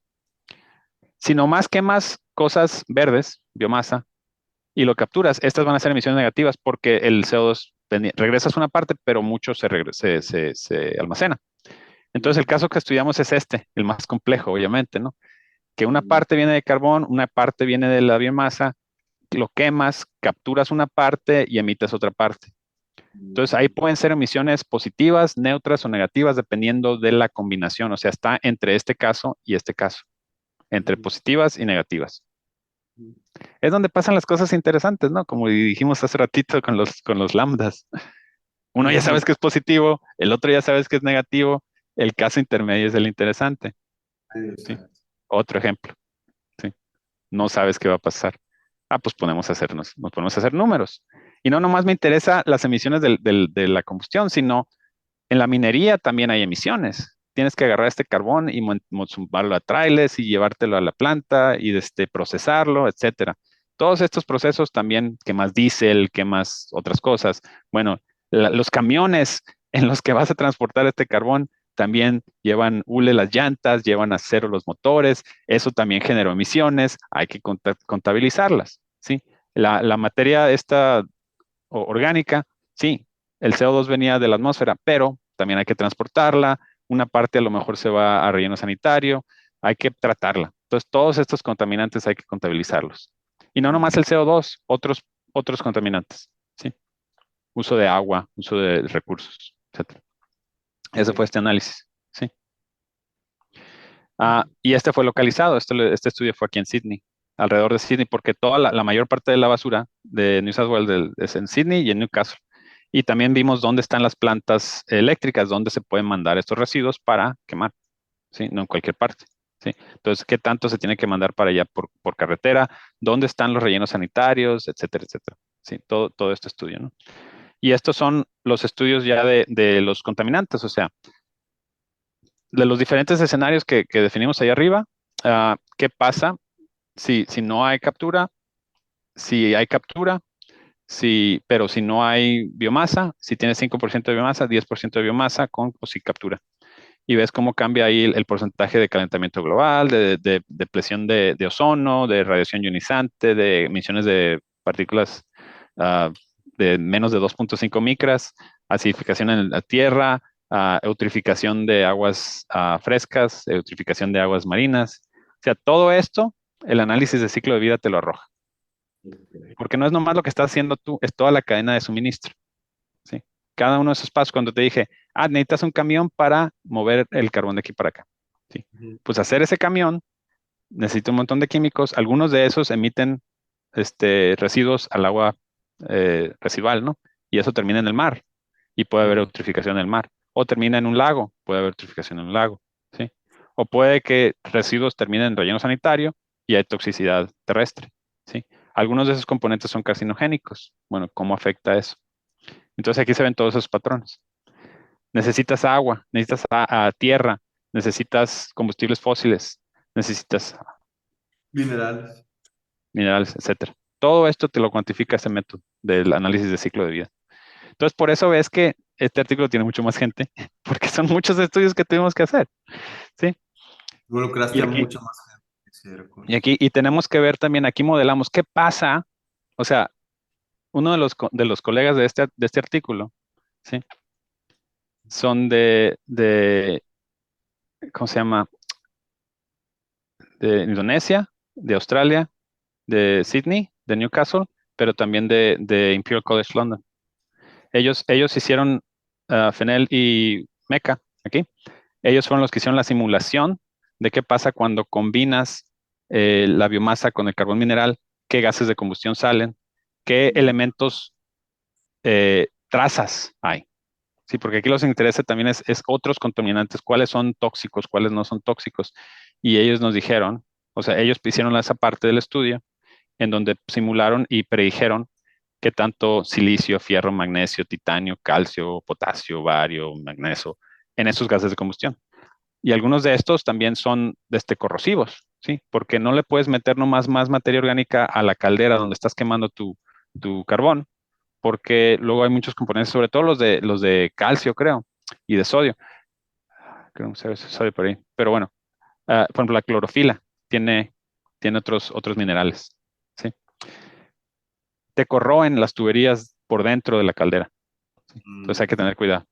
Si nomás quemas cosas verdes, biomasa, y lo capturas, estas van a ser emisiones negativas porque el CO2 regresas una parte, pero mucho se almacena. Entonces, el caso que estudiamos es este, el más complejo, obviamente, ¿no? Que una parte viene de carbón, una parte viene de la biomasa, lo quemas, capturas una parte y emites otra parte. Entonces, ahí pueden ser emisiones positivas, neutras o negativas, dependiendo de la combinación. O sea, está entre este caso y este caso, entre positivas y negativas. Es donde pasan las cosas interesantes, ¿no? Como dijimos hace ratito con los lambdas. Uno ya sabes que es positivo, el otro ya sabes que es negativo, el caso intermedio es el interesante, ¿sí? Otro ejemplo, ¿sí? No sabes qué va a pasar. Ah, pues nos ponemos a hacer números. Y no nomás me interesa las emisiones de la combustión, sino en la minería también hay emisiones. Tienes que agarrar este carbón y sumarlo a trailers y llevártelo a la planta y procesarlo, etcétera. Todos estos procesos también, que más diésel, que más otras cosas. Bueno, los camiones en los que vas a transportar este carbón también llevan hule las llantas, llevan acero los motores. Eso también generó emisiones. Hay que contabilizarlas, ¿sí? La materia esta orgánica, sí, el CO2 venía de la atmósfera, pero también hay que transportarla, una parte a lo mejor se va a relleno sanitario, hay que tratarla. Entonces, todos estos contaminantes hay que contabilizarlos. Y no nomás el CO2, otros contaminantes, ¿sí? Uso de agua, uso de recursos, etcétera. Ese fue este análisis, ¿sí? Y este fue localizado, este estudio fue aquí en Sydney, alrededor de Sydney, porque toda la mayor parte de la basura de New South Wales es en Sydney y en Newcastle. Y también vimos dónde están las plantas eléctricas, dónde se pueden mandar estos residuos para quemar, ¿sí? No en cualquier parte, ¿sí? Entonces, ¿qué tanto se tiene que mandar para allá por carretera? ¿Dónde están los rellenos sanitarios? Etcétera, etcétera. Sí, todo este estudio, ¿no? Y estos son los estudios ya de los contaminantes, o sea, de los diferentes escenarios que definimos ahí arriba. ¿Qué pasa si no hay captura? Si hay captura, pero si no hay biomasa, si tienes 5% de biomasa, 10% de biomasa con o sin captura. Y ves cómo cambia ahí el porcentaje de calentamiento global, de presión de ozono, de radiación ionizante, de emisiones de partículas ah, de menos de 2.5 micras, acidificación en la tierra, eutrificación de aguas frescas, eutrificación de aguas marinas. O sea, todo esto, el análisis de ciclo de vida te lo arroja. Porque no es nomás lo que estás haciendo tú, es toda la cadena de suministro, ¿sí? Cada uno de esos pasos, cuando te dije, necesitas un camión para mover el carbón de aquí para acá, ¿sí? Pues hacer ese camión necesita un montón de químicos, algunos de esos emiten residuos al agua residual, ¿no? Y eso termina en el mar y puede haber eutrificación en el mar. O termina en un lago, puede haber eutrificación en un lago, ¿sí? O puede que residuos terminen en relleno sanitario y hay toxicidad terrestre, ¿sí? Algunos de esos componentes son carcinogénicos. Bueno, ¿cómo afecta eso? Entonces aquí se ven todos esos patrones. Necesitas agua, necesitas tierra, necesitas combustibles fósiles, necesitas Minerales. minerales, etcétera. Todo esto te lo cuantifica ese método del análisis de ciclo de vida. Entonces, por eso ves que este artículo tiene mucho más gente, porque son muchos estudios que tuvimos que hacer, ¿sí? Involucraste Y a aquí, mucha más gente. Sí, recuerdo. y tenemos que ver también, aquí modelamos qué pasa, o sea, uno de los colegas de este artículo, ¿sí? Son ¿cómo se llama? De Indonesia, de Australia, de Sydney, de Newcastle, pero también de Imperial College London. Ellos hicieron Fenel y Meca aquí. Ellos fueron los que hicieron la simulación de qué pasa cuando combinas la biomasa con el carbón mineral, qué gases de combustión salen, qué elementos trazas hay. Sí, porque aquí los interesa también es otros contaminantes, cuáles son tóxicos, cuáles no son tóxicos. Y ellos nos dijeron, o sea, ellos hicieron esa parte del estudio en donde simularon y predijeron que tanto silicio, fierro, magnesio, titanio, calcio, potasio, bario, magnesio, en esos gases de combustión. Y algunos de estos también son corrosivos, ¿sí? Porque no le puedes meter nomás más materia orgánica a la caldera donde estás quemando tu carbón, porque luego hay muchos componentes, sobre todo los de calcio, creo, y de sodio. Creo que se sodio por ahí. Pero bueno, por ejemplo, la clorofila tiene otros minerales, ¿sí? Te corroen las tuberías por dentro de la caldera, ¿sí? Entonces hay que tener cuidado.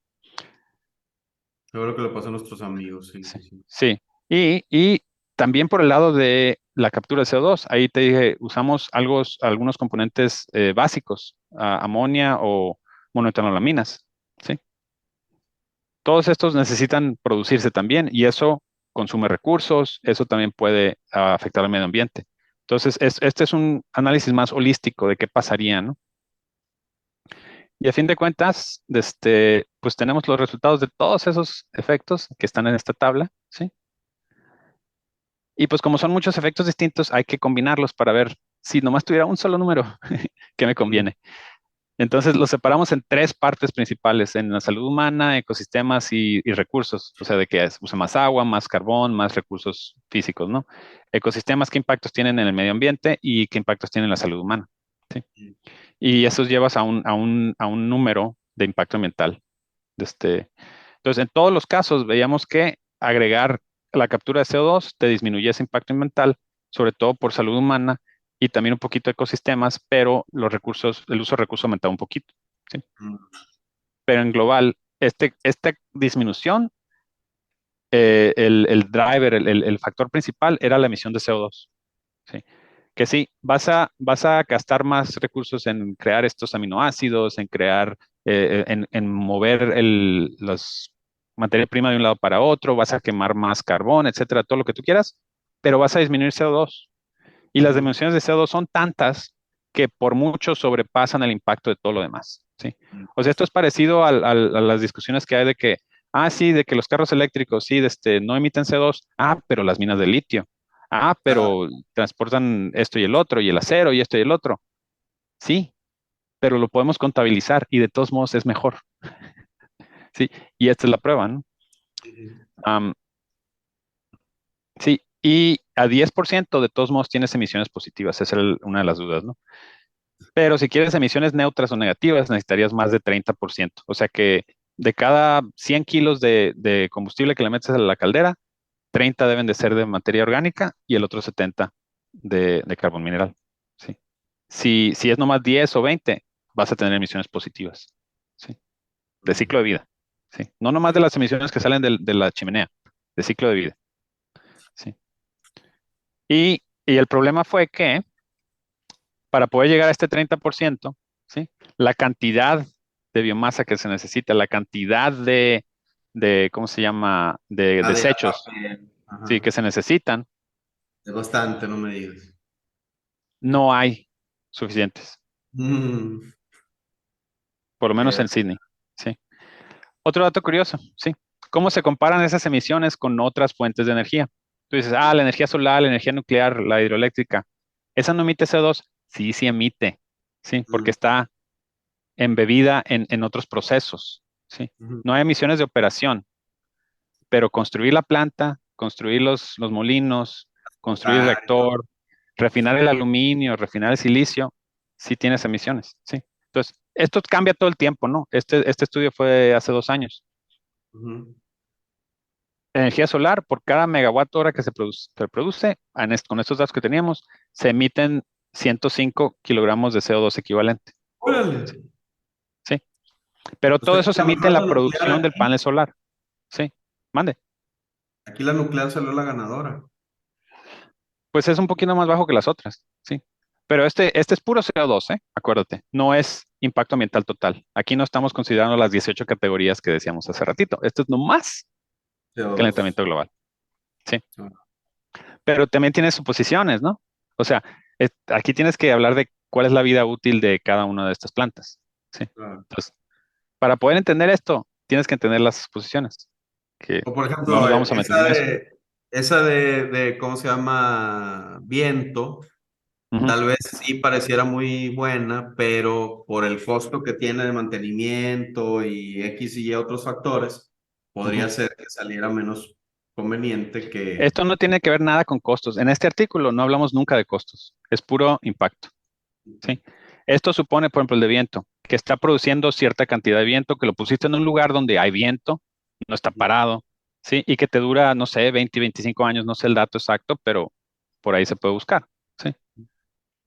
Seguro que le pasa a nuestros amigos, sí, Sí, sí, sí. sí. Y también por el lado de la captura de CO2, ahí te dije, usamos algunos componentes básicos, amonia o monoetanolaminas, ¿sí? Todos estos necesitan producirse también y eso consume recursos, eso también puede afectar al medio ambiente. Entonces, este es un análisis más holístico de qué pasaría, ¿no? Y a fin de cuentas, pues tenemos los resultados de todos esos efectos que están en esta tabla, ¿sí? Y pues como son muchos efectos distintos, hay que combinarlos para ver si nomás tuviera un solo número que me Mm. conviene. Entonces los separamos en tres partes principales, en la salud humana, ecosistemas y recursos. O sea, de que usa más agua, más carbón, más recursos físicos, ¿no? Ecosistemas, qué impactos tienen en el medio ambiente y qué impactos tienen en la salud humana, ¿sí? Y esos llevas a un número de impacto ambiental. Entonces, en todos los casos veíamos que agregar la captura de CO2 te disminuye ese impacto ambiental, sobre todo por salud humana y también un poquito de ecosistemas, pero el uso de recursos aumentaba un poquito, ¿sí? Mm. Pero en global, esta disminución, el driver, el factor principal era la emisión de CO2, ¿sí? Que sí, vas a gastar más recursos en crear estos aminoácidos, en crear, en mover las materia prima de un lado para otro, vas a quemar más carbón, etcétera, todo lo que tú quieras, pero vas a disminuir CO2. Y las Ujú. dimensiones de CO2 son tantas que por mucho sobrepasan el impacto de todo lo demás, ¿sí? Mm. O sea, esto es parecido a las discusiones que hay de que, sí, de que los carros eléctricos, sí, no emiten CO2, pero las minas de litio, Ah, pero transportan esto y el otro, y el acero y esto y el otro. Sí, pero lo podemos contabilizar y de todos modos es mejor, ¿sí? Y esta es la prueba, ¿no? sí, Am, sí, y a 10% de todos modos tienes emisiones positivas, esa es una de las dudas, ¿no? Pero si quieres emisiones neutras o negativas, necesitarías más de 30%. O sea que de cada 100 kilos de combustible que le metes a la caldera, 30 deben de ser de materia orgánica y el otro 70 de carbón mineral. ¿Sí? Si es nomás 10 o 20, vas a tener emisiones positivas. ¿Sí? De mm. ciclo de vida. ¿Sí? No nomás de las emisiones que salen de la chimenea, de ciclo de vida. ¿Sí? Y el problema fue que para poder llegar a este 30%, ¿sí? La cantidad de biomasa que se necesita, la cantidad ¿cómo se llama? De Ah, de desechos, papel. ¿sí? Ajá. Que se necesitan, Es bastante, no me digas. no hay suficientes, Mm. por lo menos Eh, en Sydney, ¿sí? Otro dato curioso, ¿sí? ¿Cómo se comparan esas emisiones con otras fuentes de energía? Tú dices, la energía solar, la energía nuclear, la hidroeléctrica, ¿esa no emite CO2? Sí, sí emite, ¿sí? Porque mm, está embebida en otros procesos, ¿sí? ujú. No hay emisiones de operación, pero construir la planta, construir los molinos, construir el Ah, reactor, refinar el aluminio, refinar el silicio, sí tienes emisiones, ¿sí? Entonces, esto cambia todo el tiempo, ¿no? Este estudio fue hace 2 años. ujú. Energía solar, por cada megawatt hora que se produce con estos datos que teníamos, se emiten 105 kilogramos de CO2 equivalente, Órale. ¿sí? Pero O sea todo que eso se la emite en mejor la la nuclear producción del aquí. panel solar, ¿sí? Mande. Aquí la nuclear salió la ganadora. Pues es un poquito más bajo que las otras, ¿sí? Pero este es puro CO2, ¿eh? Acuérdate, no es impacto ambiental total. Aquí no estamos considerando las 18 categorías que decíamos hace ratito. Esto es nomás CO2. calentamiento global, ¿sí? Pero también tiene suposiciones, ¿no? O sea, aquí tienes que hablar de cuál es la vida útil de cada una de estas plantas, ¿sí? Claro. Entonces, para poder entender esto, tienes que entender las posiciones, que O por no nos ejemplo, vamos a meter en eso. esa ¿cómo se llama? Viento, Ujú, tal vez sí pareciera muy buena, pero por el costo que tiene de mantenimiento y X y Y otros factores, podría ujú. ser que saliera menos conveniente que... Esto no tiene que ver nada con costos. En este artículo no hablamos nunca de costos, es puro impacto, ¿sí? Esto supone, por ejemplo, el de viento, que está produciendo cierta cantidad de viento, que lo pusiste en un lugar donde hay viento, no está parado, ¿sí? Y que te dura, no sé, 20, 25 años, no sé el dato exacto, pero por ahí se puede buscar, ¿sí?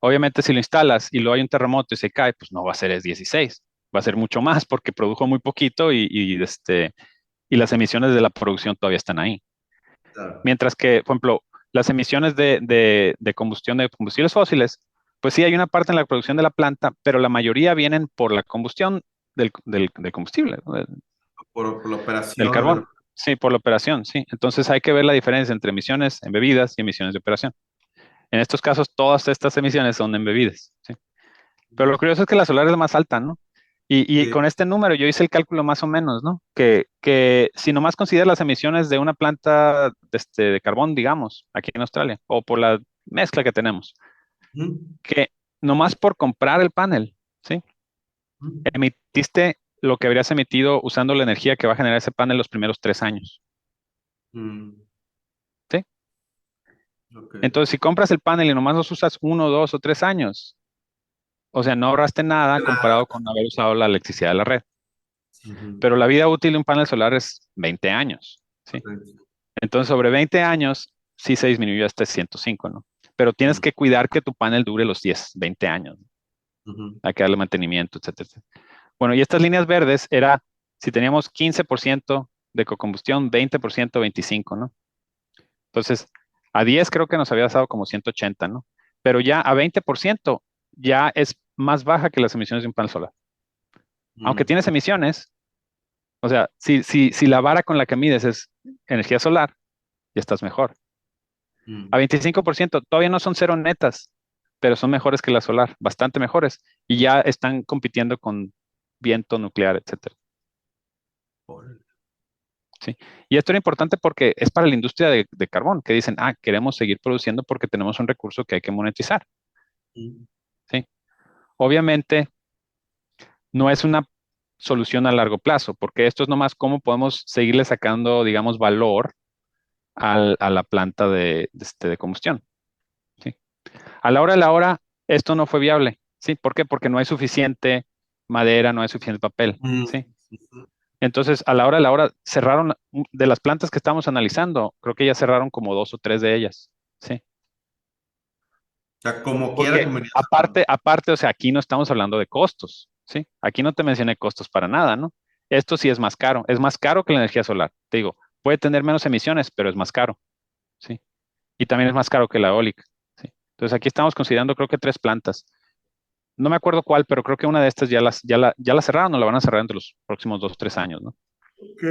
Obviamente, si lo instalas y luego hay un terremoto y se cae, pues no va a ser es 16, va a ser mucho más porque produjo muy poquito y las emisiones de la producción todavía están ahí. Claro. Mientras que, por ejemplo, las emisiones de combustión de combustibles fósiles, pues sí hay una parte en la producción de la planta, pero la mayoría vienen por la combustión del combustible, ¿no? Por la Del operación de carbón. Sí, por la operación, sí. Entonces hay que ver la diferencia entre emisiones en bebidas y emisiones de operación. En estos casos, todas estas emisiones son en bebidas, ¿sí? Pero lo curioso es que la solar es la más alta, ¿no? Y Sí. con este número yo hice el cálculo más o menos, ¿no? Que si nomás consideras las emisiones de una planta de carbón, digamos, aquí en Australia, o por la mezcla que tenemos, Ujú, que nomás por comprar el panel, ¿sí? ujú. Emitiste lo que habrías emitido usando la energía que va a generar ese panel los primeros 3 años, Mm, ¿sí? ok. Entonces, si compras el panel y nomás los usas 1, 2 o 3 años, o sea, no ahorraste nada Nada. comparado con haber usado la electricidad de la red. Ujú, Pero la vida útil de un panel solar es 20 años, ¿sí? ok. Entonces, sobre 20 años, sí se disminuyó hasta 105, ¿no? Pero tienes Mm, que cuidar que tu panel dure los 10, 20 años, ¿no? ujú, Hay que darle mantenimiento, etcétera, etcétera. Bueno, y estas líneas verdes era si teníamos 15% de cocombustión, 20%, 25, ¿no? Entonces, a 10 creo que nos había dado como 180, ¿no? Pero ya a 20% ya es más baja que las emisiones de un panel solar. Aunque mm, tienes emisiones, o sea, si la vara con la que mides es energía solar, ya estás mejor. A mm. 25% todavía no son cero netas, pero son mejores que la solar, bastante mejores. Y ya están compitiendo con viento nuclear, etcétera. Órale. ¿Sí? Y esto era importante porque es para la industria de carbón, que dicen, queremos seguir produciendo porque tenemos un recurso que hay que monetizar. Mm, ¿Sí? Obviamente, no es una solución a largo plazo, porque esto es nomás cómo podemos seguirle sacando, digamos, valor a la planta de combustión. ¿Sí? A la hora de la hora, esto no fue viable. ¿Sí? ¿Por qué? Porque no hay suficiente madera, no hay suficiente papel. mm, ¿Sí? ujú. Entonces, a la hora de la hora, cerraron, de las plantas que estamos analizando, creo que ya cerraron como 2 o 3 de ellas. ¿Sí? O sea, como quiera Porque convenía cerrarlo. aparte, o sea, aquí no estamos hablando de costos. ¿Sí? Aquí no te mencioné costos para nada, ¿no? Esto sí es más caro que la energía solar. Te digo, puede tener menos emisiones, pero es más caro. ¿Sí? Y también es más caro que la eólica. ¿Sí? Entonces, aquí estamos considerando, creo que 3 plantas. No me acuerdo cuál, pero creo que una de estas ya la cerraron o la van a cerrar entre los próximos 2 o 3 años, ¿no? Ok.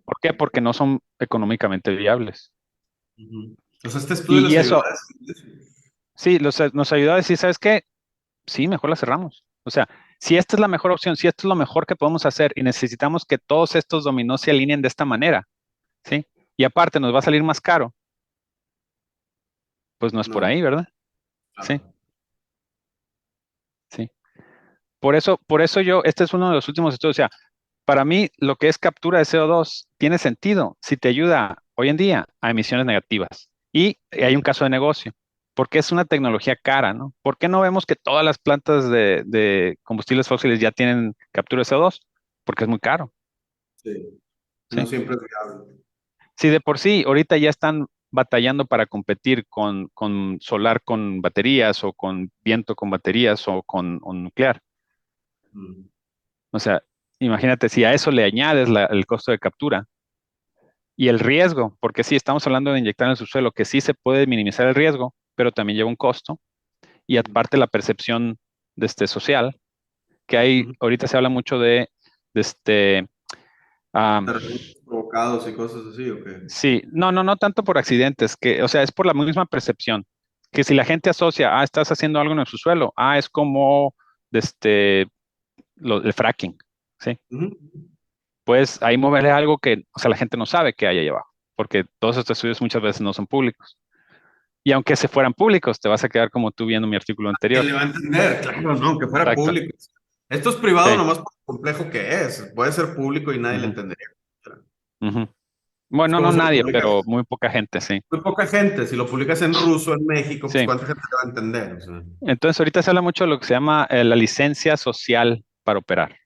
¿Por qué? Porque no son económicamente viables. Ujú. O sea, este estudio Y les ayudó eso, a decidir eso. sí, nos ayuda a decir, ¿sabes qué? Sí, mejor la cerramos. O sea, si esta es la mejor opción, si esto es lo mejor que podemos hacer y necesitamos que todos estos dominós se alineen de esta manera, ¿sí? Y aparte nos va a salir más caro, pues no es por No, ahí, ¿verdad? Sí, claro. sí. Por eso este es uno de los últimos estudios. O sea, para mí, lo que es captura de CO2 tiene sentido si te ayuda hoy en día a emisiones negativas. Y hay un caso de negocio, porque es una tecnología cara, ¿no? ¿Por qué no vemos que todas las plantas de combustibles fósiles ya tienen captura de CO2? Porque es muy caro, Sí. No ¿sí? siempre es viable. Si de por sí ahorita ya están batallando para competir con solar con baterías o con viento con baterías o con o nuclear. Mm. O sea, imagínate si a eso le añades el costo de captura y el riesgo, porque sí, estamos hablando de inyectar en el subsuelo, que sí se puede minimizar el riesgo, pero también lleva un costo. Y aparte la percepción social, que hay, Ujú. ahorita se habla mucho de ah, Terremotos provocados y cosas así, ¿o qué? sí, no tanto por accidentes, que, o sea, es por la misma percepción, que si la gente asocia, estás haciendo algo en el subsuelo, es como el fracking, ¿sí? Ujú. puedes ahí moverle algo que, o sea, la gente no sabe que hay ahí abajo, porque todos estos estudios muchas veces no son públicos. Y aunque se fueran públicos, te vas a quedar como tú viendo mi artículo ¿Quién anterior. le va a entender? Claro, no, que fuera Exacto. público. Esto es privado Sí. nomás por lo complejo que es. Puede ser público y nadie le Ujú, entendería. ujú. Es Bueno, como no si lo nadie, publicas, pero muy poca gente, sí. muy poca gente. Si lo publicas en ruso en México, pues Sí. ¿cuánta gente le va a entender? O sea, Entonces, ahorita se habla mucho de lo que se llama la licencia social para operar,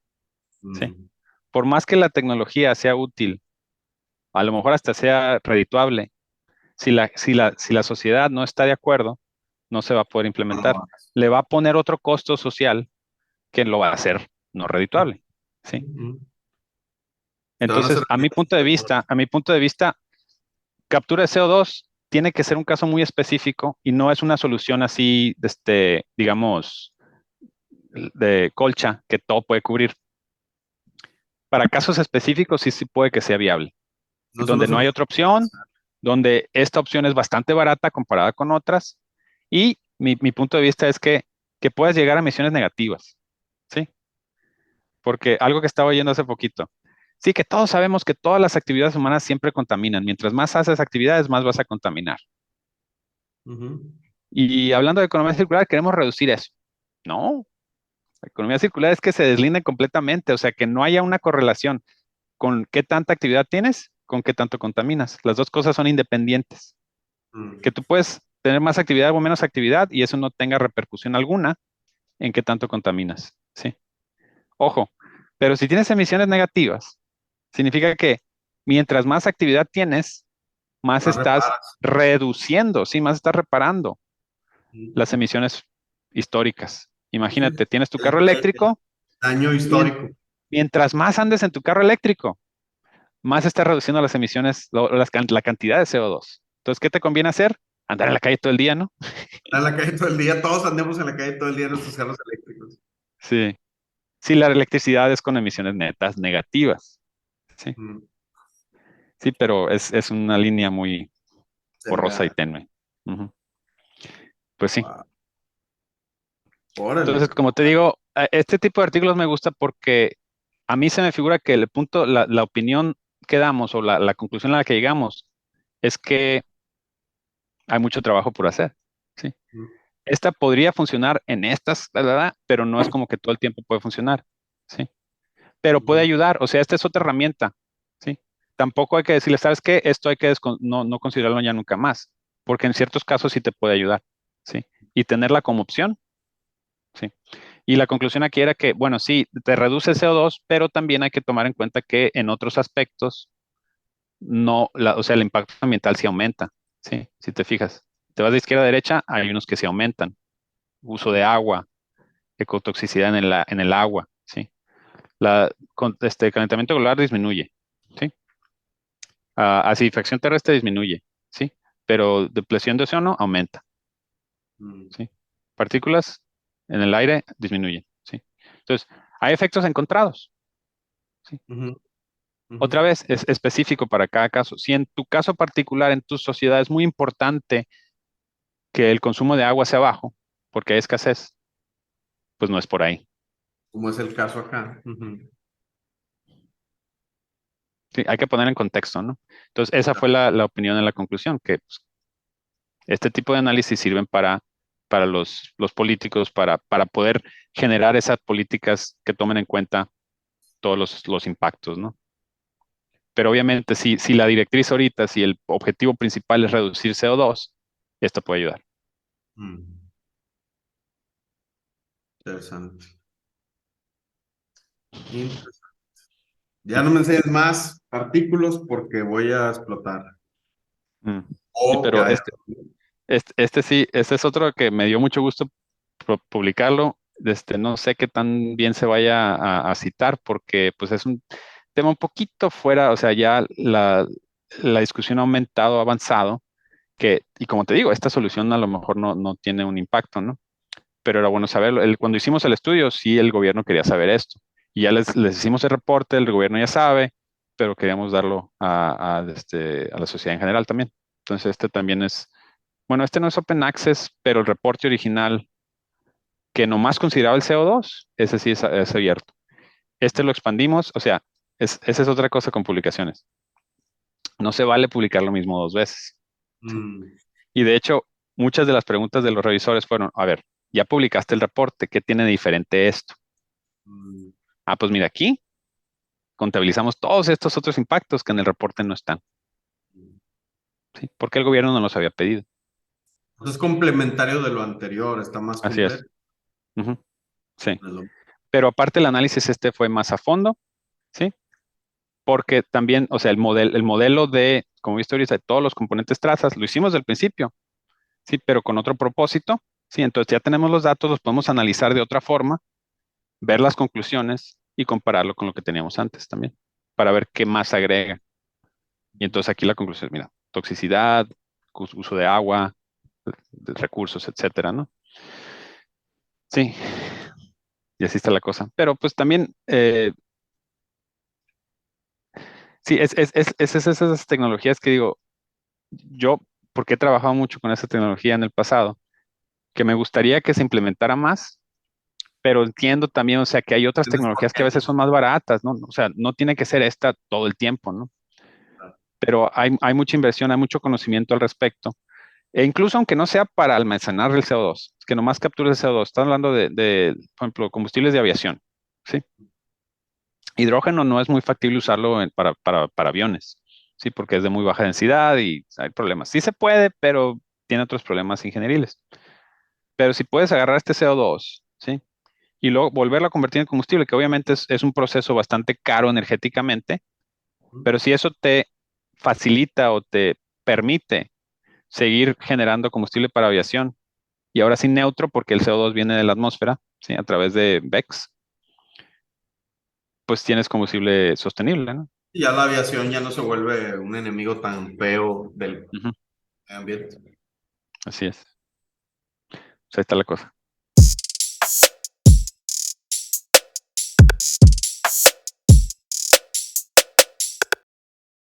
¿sí? mm, Por más que la tecnología sea útil, a lo mejor hasta sea redituable, si la sociedad no está de acuerdo, no se va a poder no lo implementar. hagas. Le va a poner otro costo social que lo va a hacer no redituable, ¿sí? Ujú. Te van a hacer Entonces, a mi punto de vista, captura de CO2 tiene que ser un caso muy específico y no es una solución así, digamos, de colcha que todo puede cubrir. Para casos específicos sí puede que sea viable, No es una donde no hay solución otra opción, donde esta opción es bastante barata comparada con otras y mi punto de vista es que puedas llegar a emisiones negativas, ¿sí? Porque algo que estaba oyendo hace poquito, sí, que todos sabemos que todas las actividades humanas siempre contaminan. Mientras más haces actividades, más vas a contaminar. Ujú. Y hablando de economía circular, queremos reducir eso. No, la economía circular es que se deslinden completamente, o sea, que no haya una correlación con qué tanta actividad tienes, con qué tanto contaminas. Las dos cosas son independientes. Que Mm. tú puedes tener más actividad o menos actividad y eso no tenga repercusión alguna en qué tanto contaminas. Sí. Ojo, pero si tienes emisiones negativas, significa que mientras más actividad tienes, más Más estás reparas. reduciendo, sí, más estás reparando Mm. las emisiones históricas. Sí, Imagínate, tienes tu carro el eléctrico, daño mien- histórico. mientras más andes en tu carro eléctrico, más estás reduciendo las emisiones, la cantidad de CO2. Entonces, ¿qué te conviene hacer? Andar en la calle todo el día, ¿no? En la calle todo el día, todos andemos en la calle todo el día en nuestros carros eléctricos. Sí. Sí, la electricidad es con emisiones netas negativas. Sí, Mm. sí, pero es una línea muy borrosa y Delgada. tenue. Ujú. Pues sí. Wow. Órale. Entonces, como te digo, este tipo de artículos me gusta porque a mí se me figura que el punto, la opinión que damos o la conclusión a la que llegamos es que hay mucho trabajo por hacer. Sí. Mm. Esta podría funcionar en estas, ¿verdad? Pero no es como que todo el tiempo puede funcionar. Sí. Pero puede Ujú. ayudar. O sea, esta es otra herramienta. Sí. Tampoco hay que decirle, ¿sabes qué? Esto hay que no considerarlo ya nunca más, porque en ciertos casos sí te puede ayudar. Sí. Y tenerla como opción. Sí. Y la conclusión aquí era que, bueno, sí, te reduce el CO2, pero también hay que tomar en cuenta que en otros aspectos, no, o sea, el impacto ambiental sí aumenta. Sí, si te fijas. Te vas de izquierda a derecha, hay unos que se aumentan. Uso de agua, ecotoxicidad en el agua. Sí. Calentamiento global disminuye. ¿Sí? Acidificación terrestre disminuye. ¿Sí? Pero depresión de océano aumenta. Mm. ¿Sí? Partículas en el aire disminuyen. ¿Sí? Entonces, hay efectos encontrados. ¿Sí? Ujú. Ujú. Otra vez, es específico para cada caso. Si en tu caso particular, en tu sociedad, es muy importante que el consumo de agua sea bajo, porque hay escasez, pues no es por ahí. Como es el caso acá. Ujú. Sí, hay que poner en contexto, ¿no? Entonces, esa fue la opinión en la conclusión, que pues, este tipo de análisis sirven para los políticos, para poder generar esas políticas que tomen en cuenta todos los impactos, ¿no? Pero obviamente, si la directriz ahorita, si el objetivo principal es reducir CO2, esto puede ayudar. Mm. Interesante. Interesante. Ya Sí. no me enseñes más artículos porque voy a explotar. Mm. Sí, O pero ya, este sí, este es otro que me dio mucho gusto publicarlo. No sé qué tan bien se vaya a citar porque pues es un tema un poquito fuera, o sea, ya la discusión ha aumentado, ha avanzado, y como te digo, esta solución a lo mejor no tiene un impacto, ¿no? Pero era bueno saberlo. Cuando hicimos el estudio, sí, el gobierno quería saber esto. Y ya les hicimos el reporte, el gobierno ya sabe, pero queríamos darlo a la sociedad en general también. Entonces, este también bueno, este no es Open Access, pero el reporte original que nomás consideraba el CO2, ese sí es abierto. Este lo expandimos, o sea, esa es otra cosa con publicaciones. No se vale publicar lo mismo dos veces. Mm, Y de hecho, muchas de las preguntas de los revisores fueron, a ver, ya publicaste el reporte, ¿qué tiene de diferente esto? mm. Ah, pues mira, aquí contabilizamos todos estos otros impactos que en el reporte no están, ¿sí? Porque el gobierno no los había pedido. Es complementario de lo anterior, está más Así es. completo. Ujú, sí. Es lo- Pero aparte el análisis este fue más a fondo, ¿sí? Porque también, o sea, el modelo de, como viste ahorita, de todos los componentes trazas, lo hicimos del principio, ¿sí? Pero con otro propósito, ¿sí? Entonces ya tenemos los datos, los podemos analizar de otra forma, ver las conclusiones y compararlo con lo que teníamos antes también, para ver qué más agrega. Y entonces aquí la conclusión es, mira, toxicidad, uso de agua, de recursos, etcétera, ¿no? Sí, y así está la cosa. Pero pues también, sí, es esas tecnologías que digo, yo, porque he trabajado mucho con esa tecnología en el pasado, que me gustaría que se implementara más, pero entiendo también, o sea, que hay otras Tienes tecnologías que a veces paquetes. son más baratas, ¿no? O sea, no tiene que ser esta todo el tiempo, ¿no? Pero hay mucha inversión, hay mucho conocimiento al respecto. E incluso aunque no sea para almacenar el CO2, que nomás capture el CO2, están hablando por ejemplo, combustibles de aviación, ¿sí? Hidrógeno no es muy factible usarlo para aviones, ¿sí? Porque es de muy baja densidad y hay problemas. Sí se puede, pero tiene otros problemas ingenieriles. Pero si puedes agarrar este CO2, ¿sí? Y luego volverlo a convertir en combustible, que obviamente es un proceso bastante caro energéticamente, pero si eso te facilita o te permite seguir generando combustible para aviación, y ahora sí neutro porque el CO2 viene de la atmósfera, ¿sí? A través de VEX, pues tienes combustible sostenible, ¿no? Y ya la aviación ya no se vuelve un enemigo tan feo del Ujú, medio ambiente. así es. O sea, ahí está la cosa.